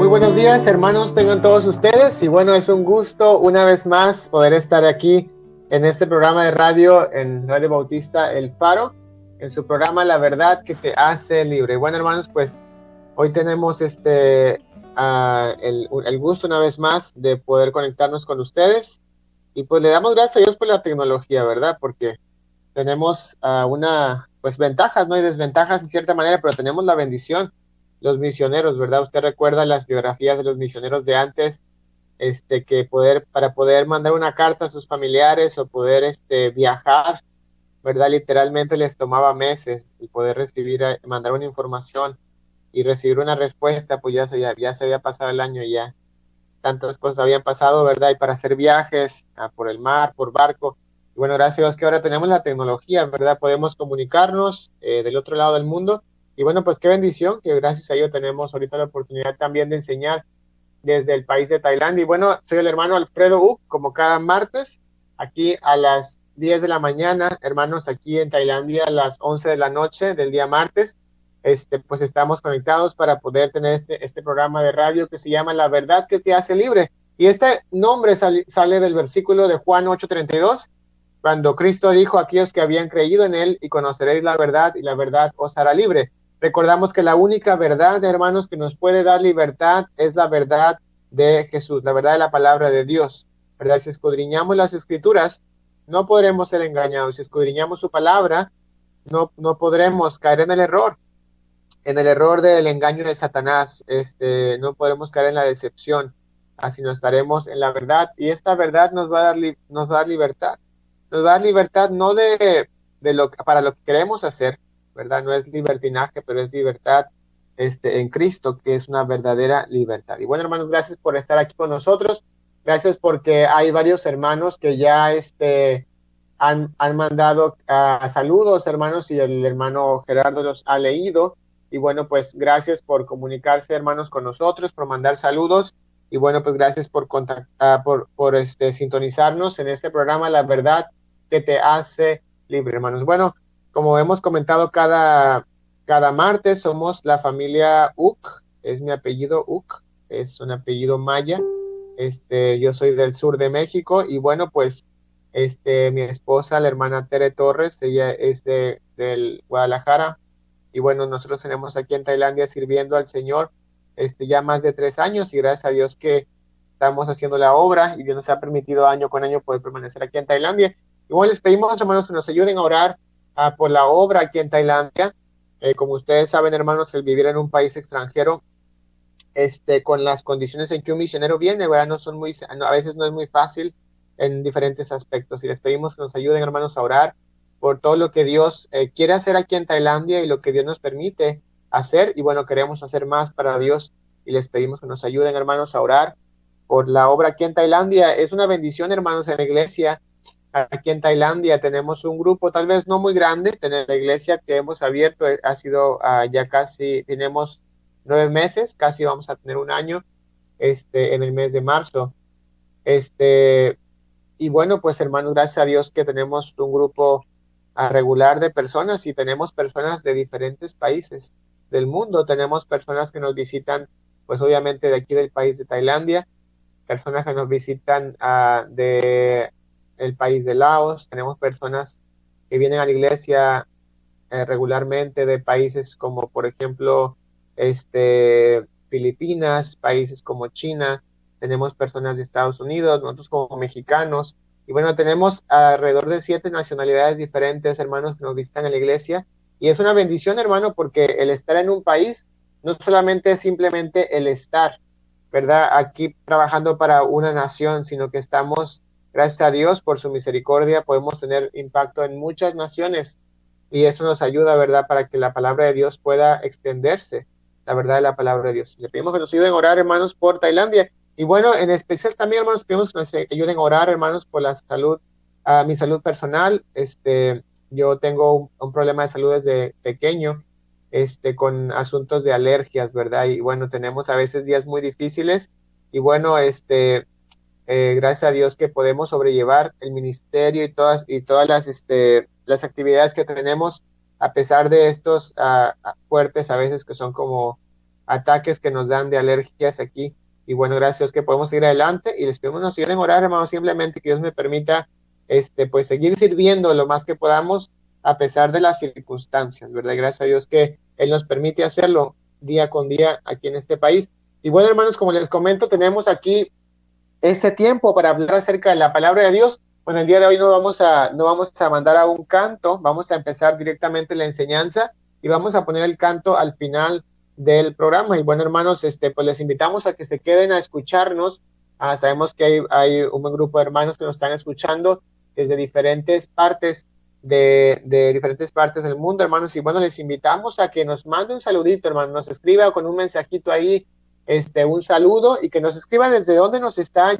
buenos días, hermanos, tengan todos ustedes. Y bueno, es un gusto una vez más poder estar aquí en este programa de radio, en Radio Bautista El Faro, en su programa La Verdad que te hace libre. Bueno, hermanos, pues hoy tenemos el gusto una vez más de poder conectarnos con ustedes. Y pues le damos gracias a Dios por la tecnología, ¿verdad? Porque tenemos pues ventajas, ¿no? Y desventajas en cierta manera, pero tenemos la bendición. Los misioneros, ¿verdad? Usted recuerda las biografías de los misioneros de antes, para poder mandar una carta a sus familiares o poder viajar, ¿verdad? Literalmente les tomaba meses y poder mandar una información y recibir una respuesta, pues ya se había pasado el año y ya tantas cosas habían pasado, ¿verdad? Y para hacer viajes por el mar, por barco. Y bueno, gracias a Dios que ahora tenemos la tecnología, ¿verdad? Podemos comunicarnos del otro lado del mundo. Y bueno, pues qué bendición que gracias a ello tenemos ahorita la oportunidad también de enseñar desde el país de Tailandia. Y bueno, soy el hermano Alfredo Uc, como cada martes, aquí a las 10 de la mañana, hermanos, aquí en Tailandia a las 11 de la noche del día martes. Pues estamos conectados para poder tener este programa de radio que se llama La Verdad que te hace libre. Y este nombre sale del versículo de Juan 8:32, cuando Cristo dijo a aquellos que habían creído en él: y conoceréis la verdad, y la verdad os hará libre. Recordamos que la única verdad, hermanos, que nos puede dar libertad es la verdad de Jesús, la verdad de la palabra de Dios, ¿verdad? Si escudriñamos las Escrituras, no podremos ser engañados. Si escudriñamos su palabra, no podremos caer en el error del engaño de Satanás. No podremos caer en la decepción, así no estaremos en la verdad, y esta verdad nos va a dar libertad. Nos va a dar libertad no para lo que queremos hacer, ¿verdad? No es libertinaje, pero es libertad en Cristo, que es una verdadera libertad. Y bueno, hermanos, gracias por estar aquí con nosotros. Gracias porque hay varios hermanos que ya han mandado saludos, hermanos, y el hermano Gerardo los ha leído. Y bueno, pues gracias por comunicarse, hermanos, con nosotros, por mandar saludos. Y bueno, pues gracias por sintonizarnos en este programa, La Verdad que te hace libre, hermanos. Bueno, como hemos comentado cada martes, somos la familia Uc. Es mi apellido Uc, es un apellido maya. Yo soy del sur de México. Y bueno, pues mi esposa, la hermana Tere Torres, ella es del Guadalajara. Y bueno, nosotros tenemos aquí en Tailandia sirviendo al Señor ya más de 3 años, y gracias a Dios que estamos haciendo la obra y Dios nos ha permitido año con año poder permanecer aquí en Tailandia. Igual les pedimos, hermanos, que nos ayuden a orar por la obra aquí en Tailandia. Como ustedes saben, hermanos, el vivir en un país extranjero, con las condiciones en que un misionero viene, ¿verdad? A veces no es muy fácil en diferentes aspectos. Y les pedimos que nos ayuden, hermanos, a orar por todo lo que Dios quiere hacer aquí en Tailandia y lo que Dios nos permite hacer. Y bueno, queremos hacer más para Dios y les pedimos que nos ayuden, hermanos, a orar por la obra aquí en Tailandia. Es una bendición, hermanos, en la iglesia. Aquí en Tailandia tenemos un grupo, tal vez no muy grande. La iglesia que hemos abierto ha sido ya casi, tenemos 9 meses, casi vamos a tener un año en el mes de marzo. Y bueno, pues hermanos, gracias a Dios que tenemos un grupo regular de personas, y tenemos personas de diferentes países del mundo. Tenemos personas que nos visitan, pues obviamente de aquí del país de Tailandia, personas que nos visitan de el país de Laos. Tenemos personas que vienen a la iglesia regularmente de países como, por ejemplo, Filipinas, países como China. Tenemos personas de Estados Unidos, nosotros como mexicanos. Y bueno, tenemos alrededor de 7 nacionalidades diferentes, hermanos, que nos visitan en la iglesia. Y es una bendición, hermano, porque el estar en un país no solamente es simplemente el estar, ¿verdad?, aquí trabajando para una nación, sino que estamos, gracias a Dios, por su misericordia, podemos tener impacto en muchas naciones. Y eso nos ayuda, ¿verdad?, para que la palabra de Dios pueda extenderse, la verdad de la palabra de Dios. Le pedimos que nos ayuden a orar, hermanos, por Tailandia. Y bueno, en especial también, hermanos, pedimos que nos ayuden a orar, hermanos, por la salud, mi salud personal. Yo tengo un problema de salud desde pequeño, con asuntos de alergias, ¿verdad? Y bueno, tenemos a veces días muy difíciles. Y bueno, gracias a Dios que podemos sobrellevar el ministerio y todas las actividades que tenemos, a pesar de estos fuertes a veces, que son como ataques que nos dan de alergias aquí. Y bueno, gracias a Dios que podemos seguir adelante y les pedimos nos ayuden a orar, hermanos, simplemente que Dios me permita pues seguir sirviendo lo más que podamos a pesar de las circunstancias, ¿verdad? Y gracias a Dios que Él nos permite hacerlo día con día aquí en este país. Y bueno, hermanos, como les comento, tenemos aquí este tiempo para hablar acerca de la palabra de Dios. Bueno, el día de hoy no vamos a mandar a un canto, vamos a empezar directamente la enseñanza y vamos a poner el canto al final del programa. Y bueno, hermanos, pues les invitamos a que se queden a escucharnos. Sabemos que hay un buen grupo de hermanos que nos están escuchando desde diferentes partes de diferentes partes del mundo, hermanos. Y bueno, les invitamos a que nos mande un saludito, hermano, nos escriba con un mensajito ahí, un saludo, y que nos escriba desde dónde nos está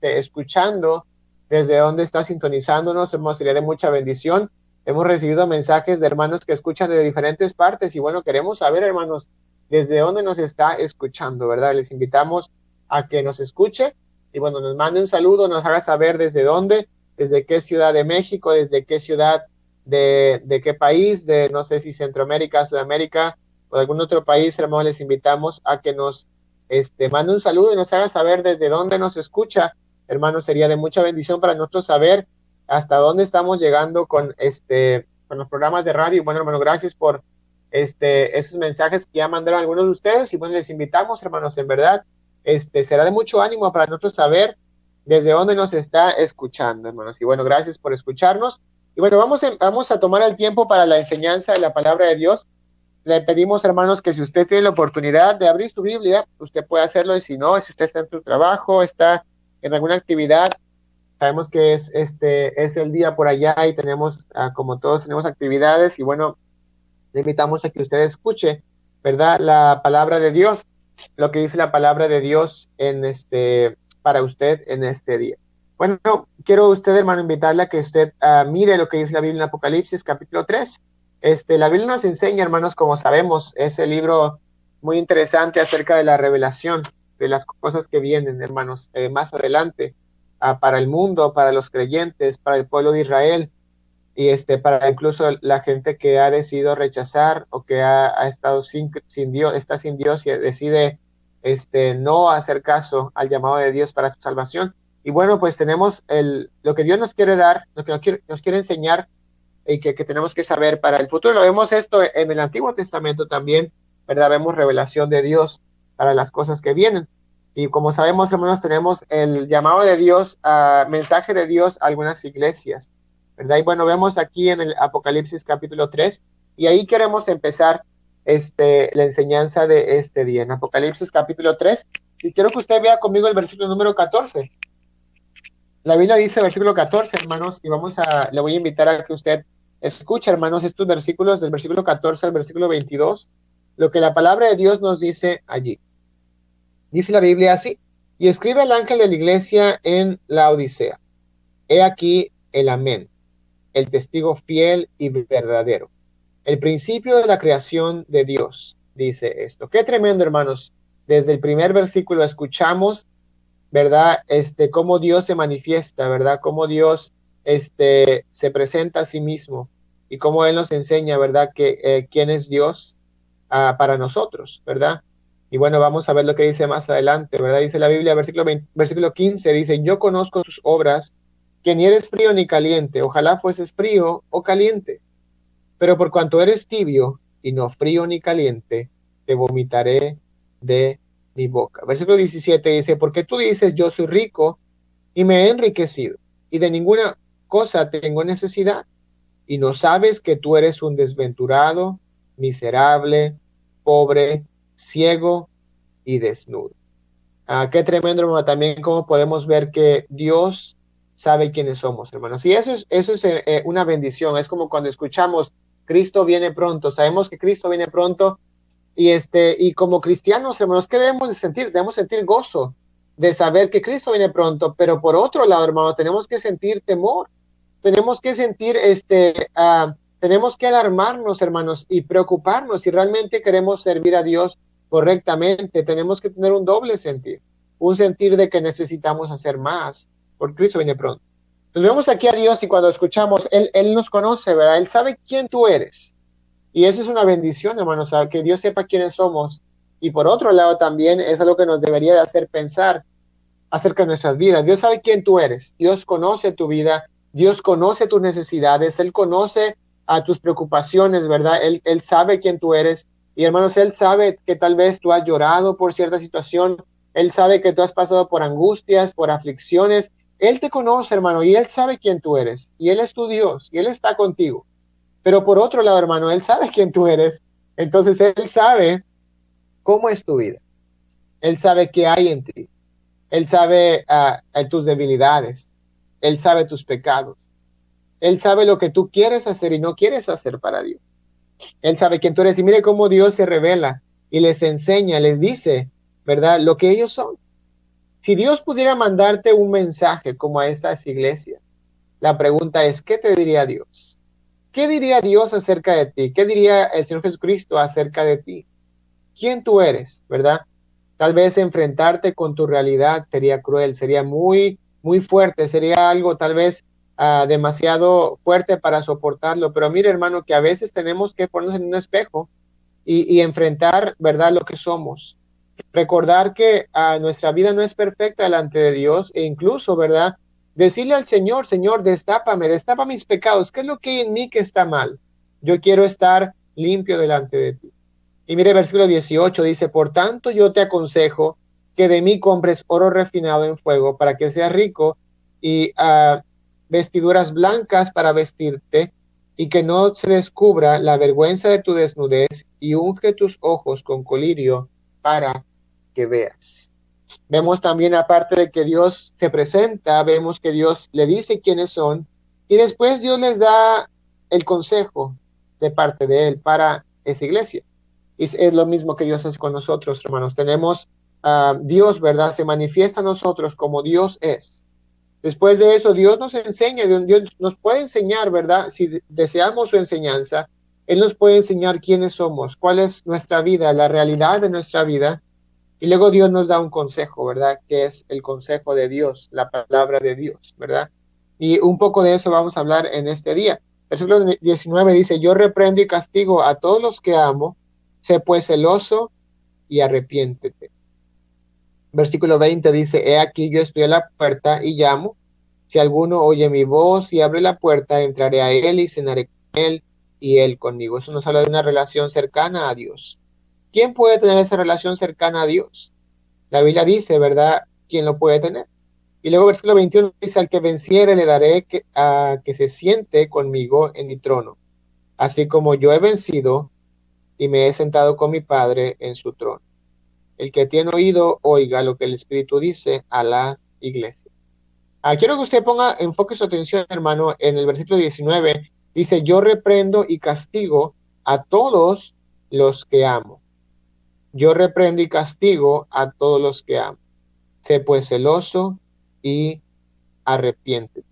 escuchando, desde dónde está sintonizándonos. Sería de mucha bendición. Hemos recibido mensajes de hermanos que escuchan de diferentes partes y bueno, queremos saber, hermanos, desde dónde nos está escuchando, ¿verdad? Les invitamos a que nos escuche y bueno, nos mande un saludo, nos haga saber desde dónde, desde qué ciudad de México, desde qué ciudad de qué país, de no sé si Centroamérica, Sudamérica o de algún otro país, hermanos. Les invitamos a que nos mande un saludo y nos haga saber desde dónde nos escucha, hermanos. Sería de mucha bendición para nosotros saber hasta dónde estamos llegando con los programas de radio. Y bueno, hermano, gracias por esos mensajes que ya mandaron algunos de ustedes. Y bueno, les invitamos, hermanos, en verdad, será de mucho ánimo para nosotros saber desde dónde nos está escuchando, hermanos. Y bueno, gracias por escucharnos. Y bueno, vamos a tomar el tiempo para la enseñanza de la palabra de Dios. Le pedimos, hermanos, que si usted tiene la oportunidad de abrir su Biblia, usted puede hacerlo, y si no, si usted está en su trabajo, está en alguna actividad, sabemos que es el día por allá y tenemos, como todos tenemos actividades, y bueno, le invitamos a que usted escuche, ¿verdad?, la palabra de Dios, lo que dice la palabra de Dios para usted en este día. Bueno, quiero usted, hermano, invitarle a que usted mire lo que dice la Biblia en Apocalipsis capítulo 3. La Biblia nos enseña, hermanos, como sabemos, es el libro muy interesante acerca de la revelación de las cosas que vienen, hermanos, más adelante, para el mundo, para los creyentes, para el pueblo de Israel, y para incluso la gente que ha decidido rechazar o que ha estado sin Dios, está sin Dios y decide no hacer caso al llamado de Dios para su salvación. Y bueno, pues tenemos lo que Dios nos quiere dar, lo que nos quiere enseñar y que tenemos que saber para el futuro. Lo vemos esto en el Antiguo Testamento también, ¿verdad? Vemos revelación de Dios para las cosas que vienen. Y como sabemos, hermanos, tenemos el llamado de Dios, mensaje de Dios a algunas iglesias, ¿verdad? Y bueno, vemos aquí en el Apocalipsis capítulo 3, y ahí queremos empezar la enseñanza de este día, en Apocalipsis capítulo 3, y quiero que usted vea conmigo el versículo número 14. La Biblia dice versículo 14, hermanos, y le voy a invitar a que usted escuche, hermanos, estos versículos del versículo 14 al versículo 22, lo que la palabra de Dios nos dice allí. Dice la Biblia así: y escribe al ángel de la iglesia en la Odisea, he aquí el amén, el testigo fiel y verdadero, el principio de la creación de Dios, dice esto. Qué tremendo, hermanos. Desde el primer versículo escuchamos, ¿verdad? Cómo Dios se manifiesta, ¿verdad? Cómo Dios se presenta a sí mismo y cómo Él nos enseña, ¿verdad? Que quién es Dios para nosotros, ¿verdad? Y bueno, vamos a ver lo que dice más adelante, ¿verdad? Dice la Biblia, versículo 15, dice: yo conozco tus obras, que ni eres frío ni caliente, ojalá fueses frío o caliente, pero por cuanto eres tibio y no frío ni caliente, te vomitaré de mi boca. Versículo 17 dice: porque tú dices, yo soy rico y me he enriquecido, y de ninguna cosa tengo necesidad, y no sabes que tú eres un desventurado, miserable, pobre, ciego y desnudo. Qué tremendo, hermano, también cómo podemos ver que Dios sabe quiénes somos, hermanos. Y eso es una bendición. Es como cuando escuchamos Cristo viene pronto. Sabemos que Cristo viene pronto. Y como cristianos, hermanos, ¿qué debemos de sentir? Debemos sentir gozo de saber que Cristo viene pronto. Pero por otro lado, hermano, tenemos que sentir temor. Tenemos que sentir, tenemos que alarmarnos, hermanos, y preocuparnos si realmente queremos servir a Dios correctamente. Tenemos que tener un doble sentir, un sentir de que necesitamos hacer más, porque Cristo viene pronto. Entonces vemos aquí a Dios, y cuando escuchamos, Él nos conoce, ¿verdad? Él sabe quién tú eres. Y eso es una bendición, hermanos, que Dios sepa quiénes somos. Y por otro lado también es algo que nos debería de hacer pensar acerca de nuestras vidas. Dios sabe quién tú eres. Dios conoce tu vida. Dios conoce tus necesidades. Él conoce a tus preocupaciones, ¿verdad? Él sabe quién tú eres. Y hermanos, Él sabe que tal vez tú has llorado por cierta situación. Él sabe que tú has pasado por angustias, por aflicciones. Él te conoce, hermano, y Él sabe quién tú eres. Y Él es tu Dios, y Él está contigo. Pero por otro lado, hermano, Él sabe quién tú eres. Entonces, Él sabe cómo es tu vida. Él sabe qué hay en ti. Él sabe tus debilidades. Él sabe tus pecados. Él sabe lo que tú quieres hacer y no quieres hacer para Dios. Él sabe quién tú eres. Y mire cómo Dios se revela y les enseña, les dice, ¿verdad? Lo que ellos son. Si Dios pudiera mandarte un mensaje como a estas iglesias, la pregunta es, ¿qué te diría Dios? ¿Qué diría Dios acerca de ti? ¿Qué diría el Señor Jesucristo acerca de ti? ¿Quién tú eres? ¿Verdad? Tal vez enfrentarte con tu realidad sería cruel, sería muy, muy fuerte, sería algo tal vez demasiado fuerte para soportarlo. Pero mire, hermano, que a veces tenemos que ponernos en un espejo y enfrentar, ¿verdad?, lo que somos. Recordar que nuestra vida no es perfecta delante de Dios e incluso, ¿verdad?, decirle al Señor, Señor, destapa mis pecados. ¿Qué es lo que hay en mí que está mal? Yo quiero estar limpio delante de ti. Y mire, versículo 18 dice, por tanto yo te aconsejo que de mí compres oro refinado en fuego para que seas rico y vestiduras blancas para vestirte y que no se descubra la vergüenza de tu desnudez y unge tus ojos con colirio para que veas. Vemos también, aparte de que Dios se presenta, vemos que Dios le dice quiénes son y después Dios les da el consejo de parte de Él para esa iglesia. Es lo mismo que Dios hace con nosotros, hermanos. Tenemos Dios, ¿verdad? Se manifiesta a nosotros como Dios es. Después de eso, Dios nos enseña, Dios nos puede enseñar, ¿verdad? Si deseamos su enseñanza, Él nos puede enseñar quiénes somos, cuál es nuestra vida, la realidad de nuestra vida. Y luego Dios nos da un consejo, ¿verdad? Que es el consejo de Dios, la palabra de Dios, ¿verdad? Y un poco de eso vamos a hablar en este día. Versículo 19 dice, yo reprendo y castigo a todos los que amo, sé pues celoso y arrepiéntete. Versículo 20 dice, he aquí yo estoy a la puerta y llamo. Si alguno oye mi voz y abre la puerta, entraré a él y cenaré con él y él conmigo. Eso nos habla de una relación cercana a Dios. ¿Quién puede tener esa relación cercana a Dios? La Biblia dice, ¿verdad?, ¿quién lo puede tener? Y luego versículo 21 dice, al que venciere le daré que se siente conmigo en mi trono, así como yo he vencido y me he sentado con mi Padre en su trono. El que tiene oído, oiga lo que el Espíritu dice a las iglesias. Quiero que usted enfoque su atención, hermano, en el versículo 19. Dice, yo reprendo y castigo a todos los que amo. Yo reprendo y castigo a todos los que amo. Sé pues celoso y arrepiéntete.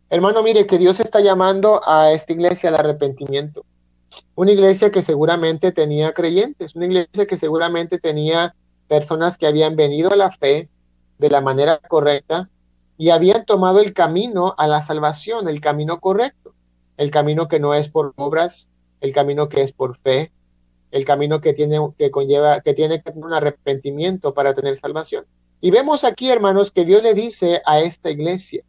Hermano, mire que Dios está llamando a esta iglesia al arrepentimiento. Una iglesia que seguramente tenía creyentes, una iglesia que seguramente tenía personas que habían venido a la fe de la manera correcta y habían tomado el camino a la salvación, el camino correcto, el camino que no es por obras, el camino que es por fe, el camino que tiene que tener un arrepentimiento para tener salvación. Y vemos aquí, hermanos, que Dios le dice a esta iglesia,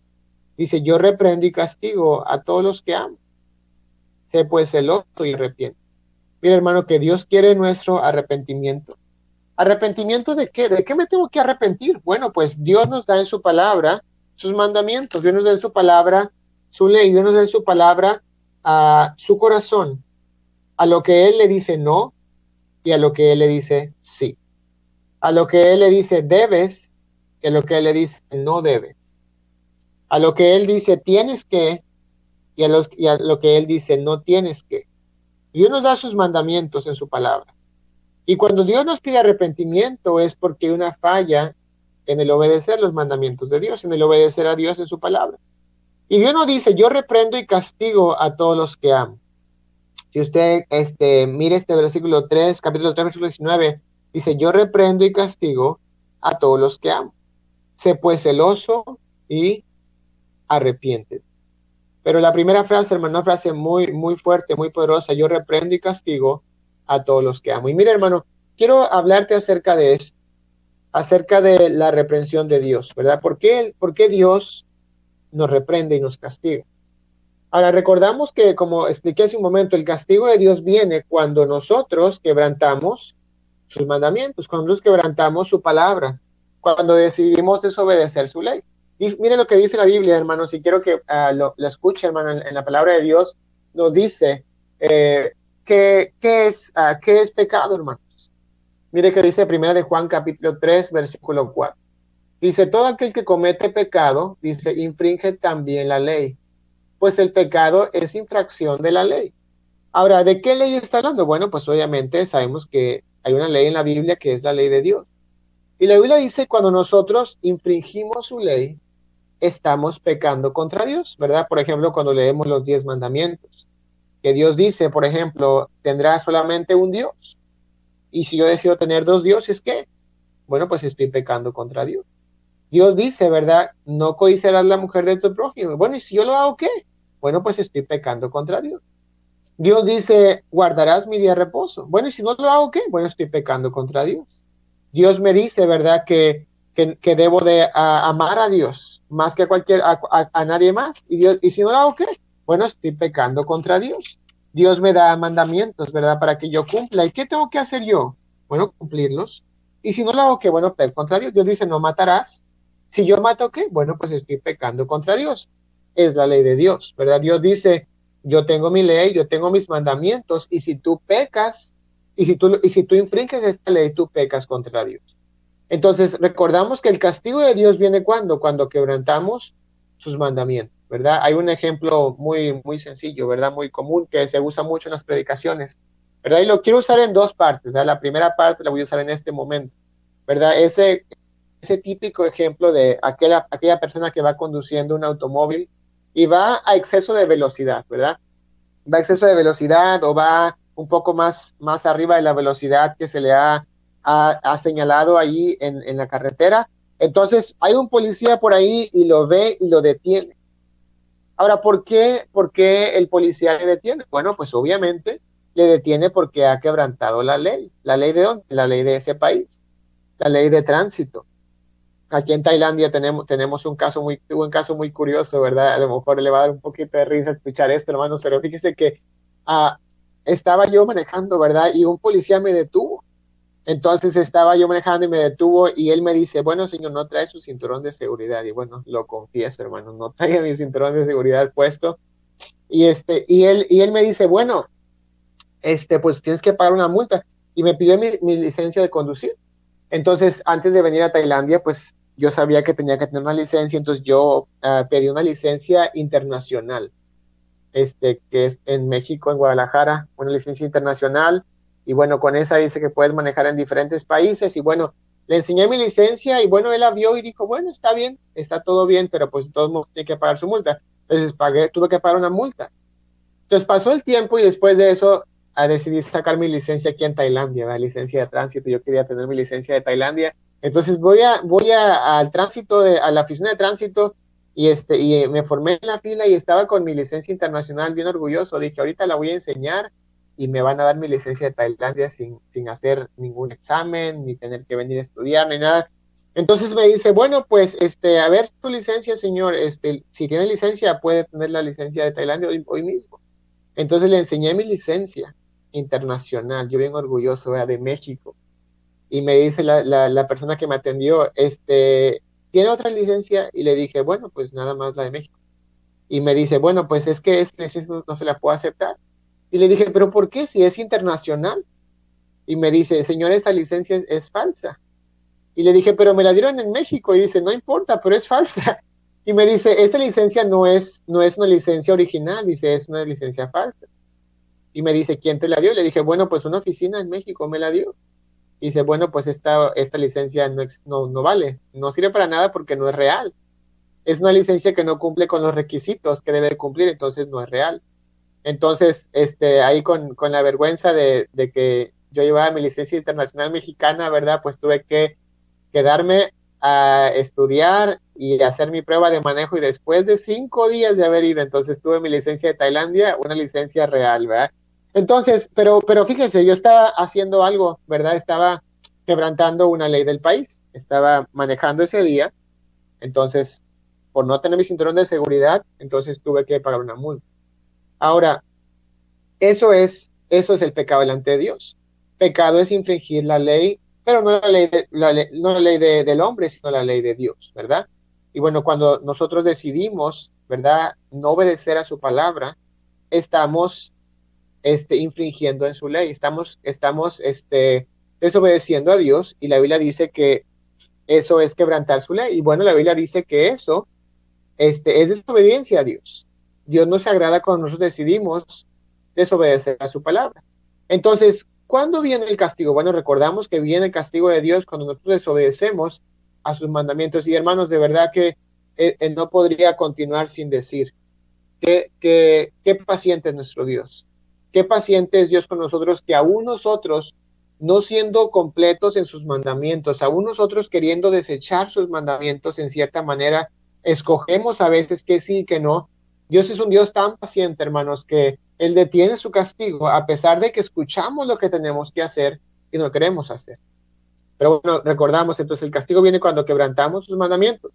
dice, yo reprendo y castigo a todos los que amo. Sé pues celoso y arrepiente. Mira, hermano, que Dios quiere nuestro arrepentimiento. ¿Arrepentimiento de qué? ¿De qué me tengo que arrepentir? Bueno, pues Dios nos da en su palabra sus mandamientos, Dios nos da en su palabra su ley, Dios nos da en su palabra a su corazón, a lo que Él le dice no y a lo que Él le dice sí. A lo que Él le dice debes y a lo que Él le dice no debes. A lo que Él dice tienes que y a lo que Él dice no tienes que. Dios nos da sus mandamientos en su palabra. Y cuando Dios nos pide arrepentimiento es porque hay una falla en el obedecer los mandamientos de Dios, en el obedecer a Dios en su palabra. Y Dios nos dice, yo reprendo y castigo a todos los que amo. Si usted mire este versículo 3, capítulo 3, versículo 19, dice, yo reprendo y castigo a todos los que amo. Sé pues celoso y arrepiéntete. Pero la primera frase, hermano, una frase muy, muy fuerte, muy poderosa: yo reprendo y castigo a todos los que amo. Y mira, hermano, quiero hablarte acerca de eso, acerca de la reprensión de Dios, ¿verdad? Por qué Dios nos reprende y nos castiga? Ahora, recordamos que, como expliqué hace un momento, el castigo de Dios viene cuando nosotros quebrantamos sus mandamientos, cuando nosotros quebrantamos su palabra, cuando decidimos desobedecer su ley. Y mire lo que dice la Biblia, hermanos, y quiero que lo escuche, hermano, en la palabra de Dios nos dice qué es pecado, hermanos. Mire que dice Primera de Juan capítulo 3, versículo 4. Dice, todo aquel que comete pecado, dice, infringe también la ley, pues el pecado es infracción de la ley. Ahora, ¿de qué ley está hablando? Bueno, pues obviamente sabemos que hay una ley en la Biblia que es la ley de Dios. Y la Biblia dice, cuando nosotros infringimos su ley, estamos pecando contra Dios, ¿verdad? Por ejemplo, cuando leemos los 10 mandamientos, que Dios dice, por ejemplo, tendrás solamente un Dios. Y si yo decido tener dos dioses, ¿qué? Bueno, pues estoy pecando contra Dios. Dios dice, ¿verdad? No codiciarás la mujer de tu prójimo. Bueno, ¿y si yo lo hago, qué? Bueno, pues estoy pecando contra Dios. Dios dice, guardarás mi día de reposo. Bueno, ¿y si no lo hago, qué? Bueno, estoy pecando contra Dios. Dios me dice, ¿verdad? Que debo de amar a Dios más que a nadie más. ¿Y si no lo hago, qué? Bueno, estoy pecando contra Dios. Dios me da mandamientos, ¿verdad? Para que yo cumpla. ¿Y qué tengo que hacer yo? Bueno, cumplirlos. Y si no lo hago, ¿qué? Bueno, pecar contra Dios. Dios dice, no matarás. Si yo mato, ¿qué? Bueno, pues estoy pecando contra Dios. Es la ley de Dios, ¿verdad? Dios dice, yo tengo mi ley, yo tengo mis mandamientos, y si tú pecas, y si tú infringes esta ley, tú pecas contra Dios. Entonces, recordamos que el castigo de Dios viene cuando quebrantamos sus mandamientos, ¿verdad? Hay un ejemplo muy, muy sencillo, ¿verdad? Muy común, que se usa mucho en las predicaciones, ¿verdad? Y lo quiero usar en dos partes, ¿verdad? La primera parte la voy a usar en este momento, ¿verdad? Ese típico ejemplo de aquella persona que va conduciendo un automóvil y va a exceso de velocidad, ¿verdad? Va a exceso de velocidad o va un poco más arriba de la velocidad que se le ha señalado ahí en la carretera. Entonces hay un policía por ahí y lo ve y lo detiene. Ahora, ¿por qué el policía le detiene? Bueno, pues obviamente le detiene porque ha quebrantado la ley. ¿La ley de dónde? La ley de ese país, la ley de tránsito. Aquí en Tailandia tenemos un caso muy curioso, ¿verdad? A lo mejor le va a dar un poquito de risa escuchar esto, hermanos, pero fíjese que ah, estaba yo manejando, ¿verdad? Y un policía me detuvo. Entonces estaba yo manejando y me detuvo y él me dice, bueno, señor, no trae su cinturón de seguridad. Y bueno, lo confieso, hermano, no traía mi cinturón de seguridad puesto. Y él me dice, bueno, pues tienes que pagar una multa. Y me pidió mi licencia de conducir. Entonces, antes de venir a Tailandia, pues yo sabía que tenía que tener una licencia, entonces yo pedí una licencia internacional, que es en México, en Guadalajara, una licencia internacional, y bueno, con esa dice que puedes manejar en diferentes países, y bueno, le enseñé mi licencia, y bueno, él la vio y dijo, bueno, está bien, está todo bien, pero pues todos modos tiene que pagar su multa. Entonces tuve que pagar una multa. Entonces pasó el tiempo y después de eso decidí sacar mi licencia aquí en Tailandia, la licencia de tránsito. Yo quería tener mi licencia de Tailandia. Entonces al tránsito, a la oficina de tránsito y me formé en la fila y estaba con mi licencia internacional bien orgulloso. Dije, ahorita la voy a enseñar y me van a dar mi licencia de Tailandia sin hacer ningún examen, ni tener que venir a estudiar, ni nada. Entonces me dice, bueno, pues, a ver tu licencia, señor, si tiene licencia, puede tener la licencia de Tailandia hoy mismo. Entonces le enseñé mi licencia internacional, yo bien orgulloso, ¿verdad? De México. Y me dice la persona que me atendió, ¿tiene otra licencia? Y le dije, bueno, pues nada más la de México. Y me dice, bueno, pues es que esta licencia no se la puedo aceptar. Y le dije, ¿pero por qué? Si es internacional. Y me dice, señor, esta licencia es falsa. Y le dije, pero me la dieron en México. Y dice, no importa, pero es falsa. Y me dice, esta licencia no es una licencia original, dice, es una licencia falsa. Y me dice, ¿quién te la dio? Y le dije, bueno, pues una oficina en México me la dio. Y dice, bueno, pues esta licencia no vale, no sirve para nada porque no es real. Es una licencia que no cumple con los requisitos que debe cumplir, entonces no es real. Entonces, ahí con la vergüenza de que yo llevaba mi licencia internacional mexicana, ¿verdad? Pues tuve que quedarme a estudiar y hacer mi prueba de manejo y después de 5 días de haber ido, entonces tuve mi licencia de Tailandia, una licencia real, ¿verdad? Entonces, pero fíjese, yo estaba haciendo algo, ¿verdad? Estaba quebrantando una ley del país, estaba manejando ese día, entonces, por no tener mi cinturón de seguridad, entonces tuve que pagar una multa. Ahora, eso es el pecado delante de Dios. Pecado es infringir la ley, pero no la ley, no la ley del hombre, sino la ley de Dios, ¿verdad? Y bueno, cuando nosotros decidimos, ¿verdad?, no obedecer a su palabra, estamos infringiendo en su ley, estamos desobedeciendo a Dios, y la Biblia dice que eso es quebrantar su ley. Y bueno, la Biblia dice que eso es desobediencia a Dios. Dios no se agrada cuando nosotros decidimos desobedecer a su palabra. Entonces, ¿cuándo viene el castigo? Bueno, recordamos que viene el castigo de Dios cuando nosotros desobedecemos a sus mandamientos. Y hermanos, de verdad que no podría continuar sin decir qué paciente es nuestro Dios. Qué paciente es Dios con nosotros, que aún nosotros, no siendo completos en sus mandamientos, aún nosotros queriendo desechar sus mandamientos en cierta manera, escogemos a veces que sí y que no. Dios es un Dios tan paciente, hermanos, que Él detiene su castigo a pesar de que escuchamos lo que tenemos que hacer y no queremos hacer. Pero bueno, recordamos, entonces el castigo viene cuando quebrantamos sus mandamientos.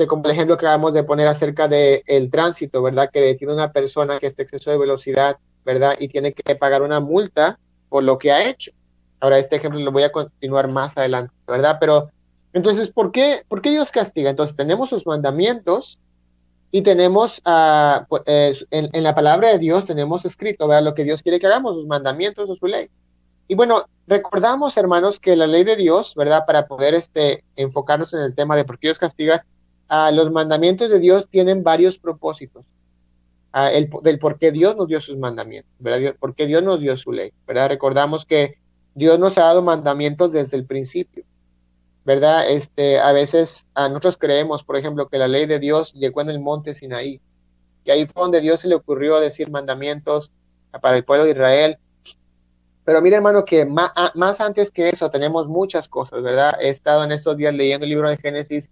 Como el ejemplo que acabamos de poner acerca del tránsito, ¿verdad? Que detiene a una persona que está exceso de velocidad, ¿verdad? Y tiene que pagar una multa por lo que ha hecho. Ahora, este ejemplo lo voy a continuar más adelante, ¿verdad? Pero, entonces, ¿por qué Dios castiga? Entonces, tenemos sus mandamientos y tenemos, en la palabra de Dios tenemos escrito, ¿verdad? Lo que Dios quiere que hagamos, sus mandamientos o su ley. Y bueno, recordamos, hermanos, que la ley de Dios, ¿verdad? Para poder enfocarnos en el tema de por qué Dios castiga, los mandamientos de Dios tienen varios propósitos. Del por qué Dios nos dio sus mandamientos, ¿verdad? Por qué Dios nos dio su ley, ¿verdad? Recordamos que Dios nos ha dado mandamientos desde el principio, ¿verdad? A veces nosotros creemos, por ejemplo, que la ley de Dios llegó en el monte Sinaí, y ahí fue donde Dios se le ocurrió decir mandamientos para el pueblo de Israel. Pero mira, hermano, que más antes que eso tenemos muchas cosas, ¿verdad? He estado en estos días leyendo el libro de Génesis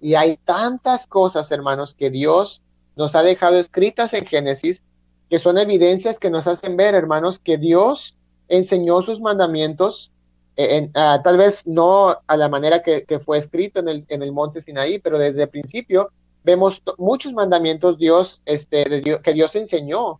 y hay tantas cosas, hermanos, que Dios nos ha dejado escritas en Génesis, que son evidencias que nos hacen ver, hermanos, que Dios enseñó sus mandamientos, tal vez no a la manera que fue escrito en el monte Sinaí, pero desde el principio vemos muchos mandamientos que Dios enseñó.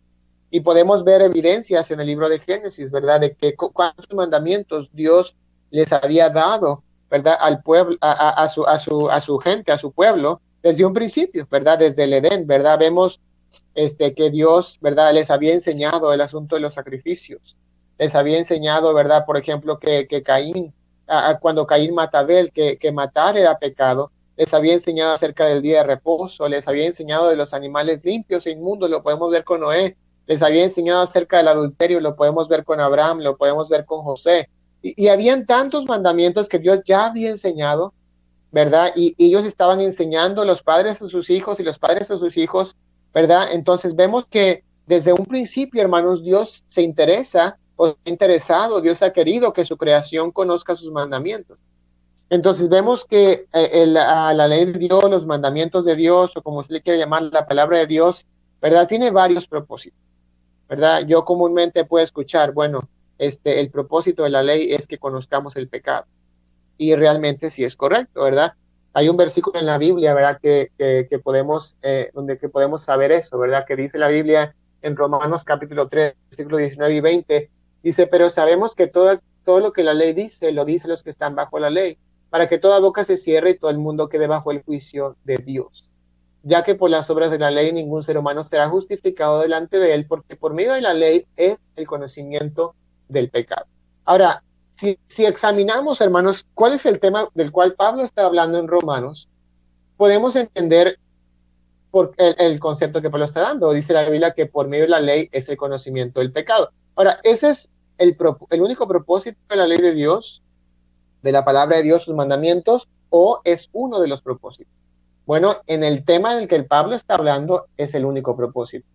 Y podemos ver evidencias en el libro de Génesis, ¿verdad? De que cuántos mandamientos Dios les había dado, ¿verdad? Al pueblo, a su gente, a su pueblo, desde un principio, ¿verdad? Desde el Edén, ¿verdad? Vemos que Dios, ¿verdad? Les había enseñado el asunto de los sacrificios. Les había enseñado, ¿verdad? Por ejemplo, que Caín, cuando Caín mata a Abel, que matar era pecado. Les había enseñado acerca del día de reposo. Les había enseñado de los animales limpios e inmundos. Lo podemos ver con Noé. Les había enseñado acerca del adulterio. Lo podemos ver con Abraham. Lo podemos ver con José. Y habían tantos mandamientos que Dios ya había enseñado, ¿verdad? Y ellos estaban enseñando, los padres a sus hijos y los padres a sus hijos, ¿verdad? Entonces vemos que desde un principio, hermanos, Dios se interesa o ha interesado, Dios ha querido que su creación conozca sus mandamientos. Entonces vemos que la ley de Dios, los mandamientos de Dios, o como usted le quiere llamar, la palabra de Dios, ¿verdad? Tiene varios propósitos, ¿verdad? Yo comúnmente puedo escuchar, bueno, el propósito de la ley es que conozcamos el pecado. Y realmente sí es correcto, ¿verdad? Hay un versículo en la Biblia, ¿verdad? Que podemos, que podemos saber eso, ¿verdad? Que dice la Biblia en Romanos capítulo 3, versículos 19 y 20, dice, pero sabemos que todo lo que la ley dice, lo dicen los que están bajo la ley, para que toda boca se cierre y todo el mundo quede bajo el juicio de Dios. Ya que por las obras de la ley ningún ser humano será justificado delante de él, porque por medio de la ley es el conocimiento del pecado. Ahora, si examinamos, hermanos, cuál es el tema del cual Pablo está hablando en Romanos, podemos entender el concepto que Pablo está dando. Dice la Biblia que por medio de la ley es el conocimiento del pecado. Ahora, ese es el único propósito de la ley de Dios, de la palabra de Dios, sus mandamientos, o es uno de los propósitos. Bueno, en el tema del que el Pablo está hablando es el único propósito.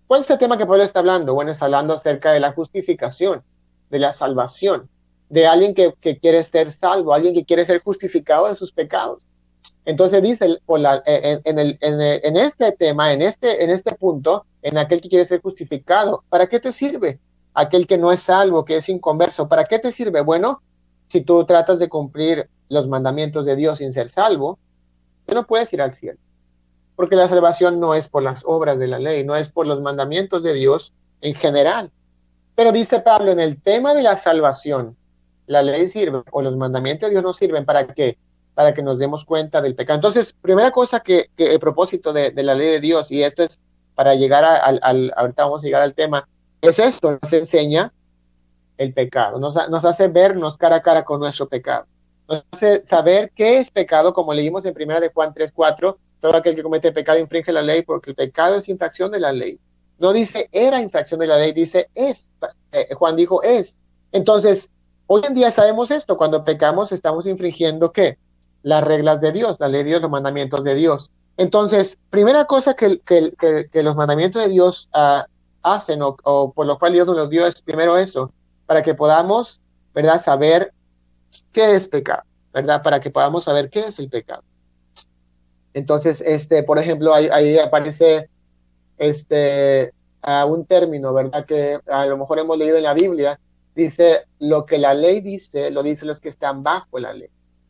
¿Cuál es el tema que Pablo está hablando? Bueno, está hablando acerca de la justificación, de la salvación, de alguien que quiere ser salvo, alguien que quiere ser justificado de sus pecados. Entonces dice, en este tema, en este punto, en aquel que quiere ser justificado, ¿para qué te sirve? Aquel que no es salvo, que es inconverso, ¿para qué te sirve? Bueno, si tú tratas de cumplir los mandamientos de Dios sin ser salvo, tú no puedes ir al cielo, porque la salvación no es por las obras de la ley, no es por los mandamientos de Dios en general. Pero dice Pablo, en el tema de la salvación, la ley sirve o los mandamientos de Dios nos sirven para qué, para que nos demos cuenta del pecado. Entonces, primera cosa que el propósito de la ley de Dios, y esto es para llegar ahorita vamos a llegar al tema, es esto, nos enseña el pecado, nos hace vernos cara a cara con nuestro pecado, nos hace saber qué es pecado, como leímos en primera de Juan 3:4, todo aquel que comete pecado infringe la ley, porque el pecado es infracción de la ley. No dice era infracción de la ley, dice es. Juan dijo es. Entonces, hoy en día sabemos esto, cuando pecamos estamos infringiendo ¿qué? Las reglas de Dios, la ley de Dios, los mandamientos de Dios. Entonces, primera cosa que los mandamientos de Dios hacen o por lo cual Dios nos los dio es primero eso, para que podamos, ¿verdad?, saber qué es pecado, ¿verdad? Para que podamos saber qué es el pecado. Entonces, por ejemplo, ahí aparece un término, ¿verdad?, que a lo mejor hemos leído en la Biblia, dice, lo que la ley dice, lo dicen los que están bajo la ley.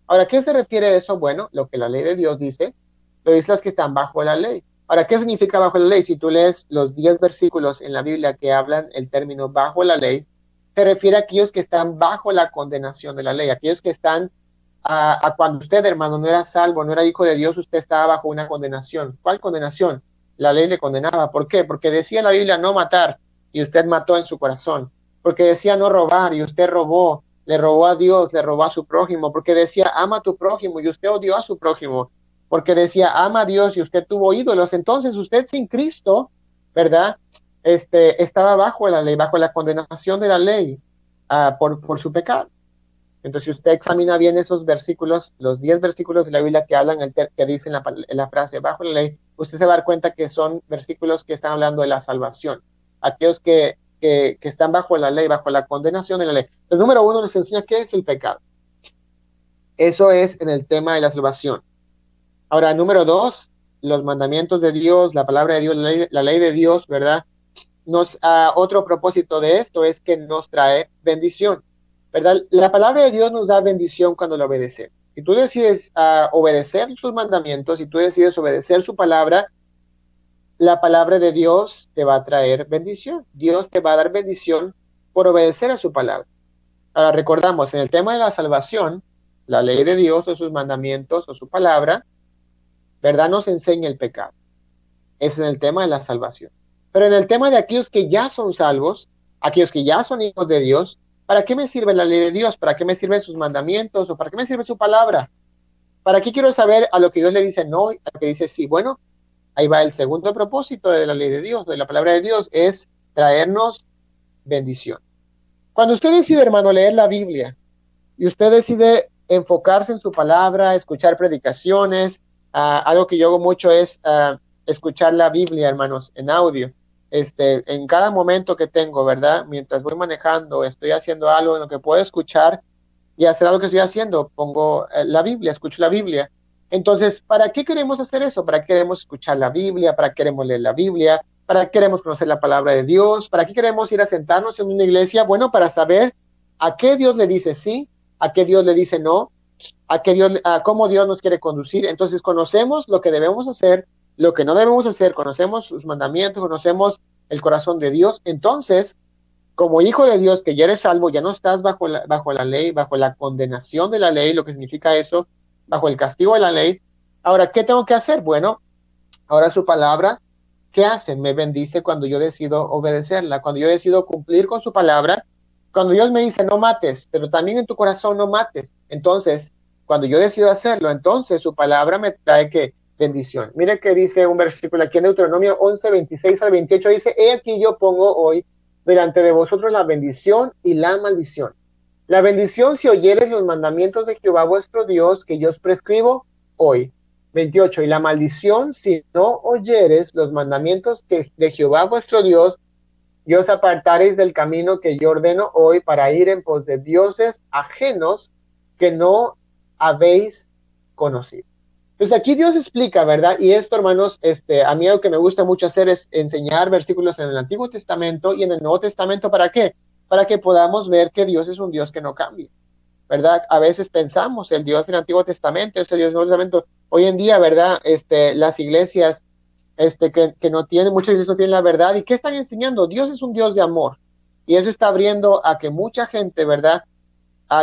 Ahora, ¿qué se refiere a eso? Bueno, lo que la ley de Dios dice, lo dicen los que están bajo la ley. Ahora, ¿qué significa bajo la ley? Si tú lees los 10 versículos en la Biblia que hablan el término bajo la ley, se refiere a aquellos que están bajo la condenación de la ley, aquellos que están a cuando usted, hermano, no era salvo, no era hijo de Dios, usted estaba bajo una condenación. ¿Cuál condenación? La ley le condenaba. ¿Por qué? Porque decía la Biblia no matar y usted mató en su corazón. Porque decía no robar y usted robó, le robó a Dios, le robó a su prójimo. Porque decía ama a tu prójimo y usted odió a su prójimo. Porque decía ama a Dios y usted tuvo ídolos. Entonces usted sin Cristo, ¿verdad?, estaba bajo la ley, bajo la condenación de la ley por su pecado. Entonces, si usted examina bien esos versículos, los 10 versículos de la Biblia que hablan, que dicen la frase bajo la ley, usted se va a dar cuenta que son versículos que están hablando de la salvación. Aquellos que están bajo la ley, bajo la condenación de la ley. Entonces, número uno, nos enseña qué es el pecado. Eso es en el tema de la salvación. Ahora, número dos, los mandamientos de Dios, la palabra de Dios, la ley de Dios, ¿verdad? Otro propósito de esto es que nos trae bendición, ¿verdad? La palabra de Dios nos da bendición cuando la obedecemos. Si tú decides obedecer sus mandamientos, si tú decides obedecer su palabra, la palabra de Dios te va a traer bendición. Dios te va a dar bendición por obedecer a su palabra. Ahora recordamos, en el tema de la salvación, la ley de Dios o sus mandamientos o su palabra, ¿verdad?, nos enseña el pecado. Es en el tema de la salvación. Pero en el tema de aquellos que ya son salvos, aquellos que ya son hijos de Dios, ¿para qué me sirve la ley de Dios? ¿Para qué me sirven sus mandamientos? ¿O para qué me sirve su palabra? ¿Para qué quiero saber a lo que Dios le dice no y a lo que dice sí? Bueno, ahí va el segundo propósito de la ley de Dios, de la palabra de Dios, es traernos bendición. Cuando usted decide, hermano, leer la Biblia y usted decide enfocarse en su palabra, escuchar predicaciones, algo que yo hago mucho es escuchar la Biblia, hermanos, en audio. En cada momento que tengo, ¿verdad? Mientras voy manejando, estoy haciendo algo en lo que puedo escuchar y hacer algo que estoy haciendo, pongo la Biblia, escucho la Biblia. Entonces, ¿para qué queremos hacer eso? ¿Para qué queremos escuchar la Biblia? ¿Para qué queremos leer la Biblia? ¿Para qué queremos conocer la palabra de Dios? ¿Para qué queremos ir a sentarnos en una iglesia? Bueno, para saber a qué Dios le dice sí, a qué Dios le dice no, a cómo Dios nos quiere conducir. Entonces, conocemos lo que debemos hacer, lo que no debemos hacer, conocemos sus mandamientos, conocemos el corazón de Dios. Entonces, como hijo de Dios que ya eres salvo, ya no estás bajo la ley, bajo la condenación de la ley, lo que significa eso, bajo el castigo de la ley. Ahora, ¿qué tengo que hacer? Bueno, ahora su palabra, ¿qué hace? Me bendice cuando yo decido obedecerla, cuando yo decido cumplir con su palabra, cuando Dios me dice no mates, pero también en tu corazón no mates. Entonces, cuando yo decido hacerlo, entonces su palabra me trae que bendición. Mire que dice un versículo aquí en Deuteronomio 11, 26 al 28, dice, he aquí yo pongo hoy delante de vosotros la bendición y la maldición. La bendición si oyeres los mandamientos de Jehová vuestro Dios que yo os prescribo hoy. 28. Y la maldición si no oyeres los mandamientos de Jehová vuestro Dios y os apartaréis del camino que yo ordeno hoy para ir en pos de dioses ajenos que no habéis conocido. Pues aquí Dios explica, ¿verdad? Y esto, hermanos, a mí algo que me gusta mucho hacer es enseñar versículos en el Antiguo Testamento y en el Nuevo Testamento. ¿Para qué? Para que podamos ver que Dios es un Dios que no cambia, ¿verdad? A veces pensamos, el Dios del Antiguo Testamento es el Dios del Nuevo Testamento. Hoy en día, ¿verdad? Las iglesias que no tienen, muchas iglesias no tienen la verdad. ¿Y qué están enseñando? Dios es un Dios de amor. Y eso está abriendo a que mucha gente, ¿verdad?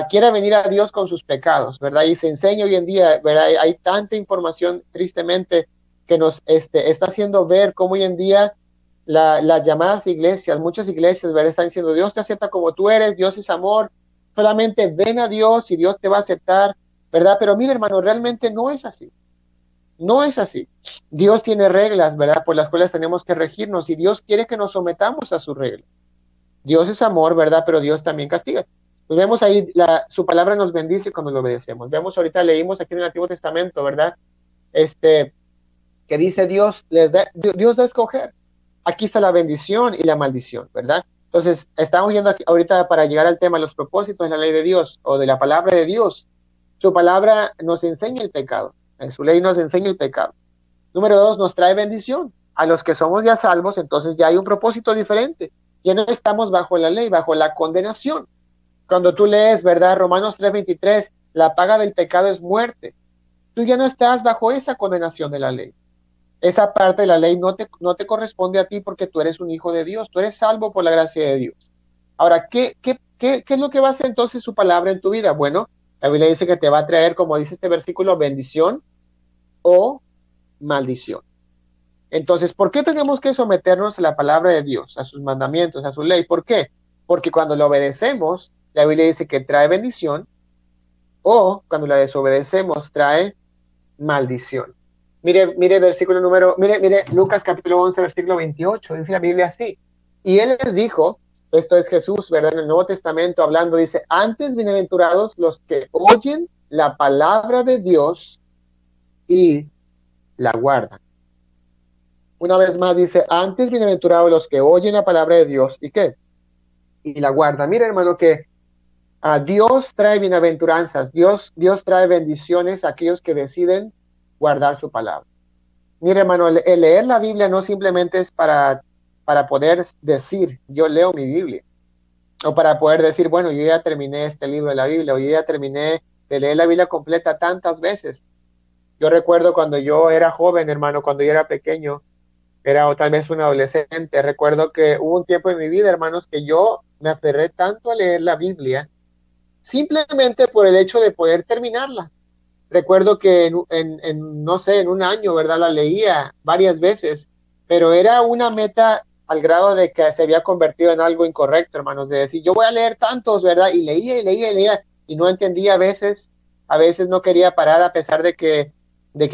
Quiera venir a Dios con sus pecados, ¿verdad? Y se enseña hoy en día, ¿verdad? Hay tanta información, tristemente, que nos está haciendo ver cómo hoy en día las llamadas iglesias, muchas iglesias, ¿verdad? Están diciendo, Dios te acepta como tú eres, Dios es amor, solamente ven a Dios y Dios te va a aceptar, ¿verdad? Pero mire, hermano, realmente no es así. No es así. Dios tiene reglas, ¿verdad? Por las cuales tenemos que regirnos y Dios quiere que nos sometamos a sus reglas. Dios es amor, ¿verdad? Pero Dios también castiga. Pues vemos ahí, su palabra nos bendice cuando lo obedecemos. Vemos ahorita, leímos aquí en el Antiguo Testamento, ¿verdad? Que dice Dios da a escoger. Aquí está la bendición y la maldición, ¿verdad? Entonces, estamos viendo aquí, ahorita para llegar al tema, los propósitos de la ley de Dios o de la palabra de Dios. Su palabra nos enseña el pecado. En su ley nos enseña el pecado. Número 2, nos trae bendición. A los que somos ya salvos, entonces ya hay un propósito diferente. Ya no estamos bajo la ley, bajo la condenación. Cuando tú lees, ¿verdad? Romanos 3:23, la paga del pecado es muerte. Tú ya no estás bajo esa condenación de la ley. Esa parte de la ley no te corresponde a ti porque tú eres un hijo de Dios, tú eres salvo por la gracia de Dios. Ahora, ¿qué es lo que va a hacer entonces su palabra en tu vida? Bueno, la Biblia dice que te va a traer, como dice este versículo, bendición o maldición. Entonces, ¿por qué tenemos que someternos a la palabra de Dios, a sus mandamientos, a su ley? ¿Por qué? Porque cuando lo obedecemos, la Biblia dice que trae bendición, o cuando la desobedecemos trae maldición. Mire Lucas capítulo 11, versículo 28, dice la Biblia así. Y él les dijo, esto es Jesús, ¿verdad? En el Nuevo Testamento hablando, dice, antes bienaventurados los que oyen la palabra de Dios y la guardan. Una vez más dice, antes bienaventurados los que oyen la palabra de Dios y ¿qué? Y la guardan. Mira, hermano, que Dios trae bienaventuranzas, Dios trae bendiciones a aquellos que deciden guardar su palabra. Mire, hermano, el leer la Biblia no simplemente es para poder decir, yo leo mi Biblia, o para poder decir, bueno, yo ya terminé este libro de la Biblia, o yo ya terminé de leer la Biblia completa tantas veces. Yo recuerdo cuando yo era joven, hermano, cuando yo era pequeño, era o tal vez un adolescente, recuerdo que hubo un tiempo en mi vida, hermanos, que yo me aferré tanto a leer la Biblia, simplemente por el hecho de poder terminarla. Recuerdo que no sé, en un año, ¿verdad? La leía varias veces, pero era una meta al grado de que se había convertido en algo incorrecto, hermanos, de decir, yo voy a leer tantos, ¿verdad? Y leía y leía y leía y no entendía a veces no quería parar a pesar de que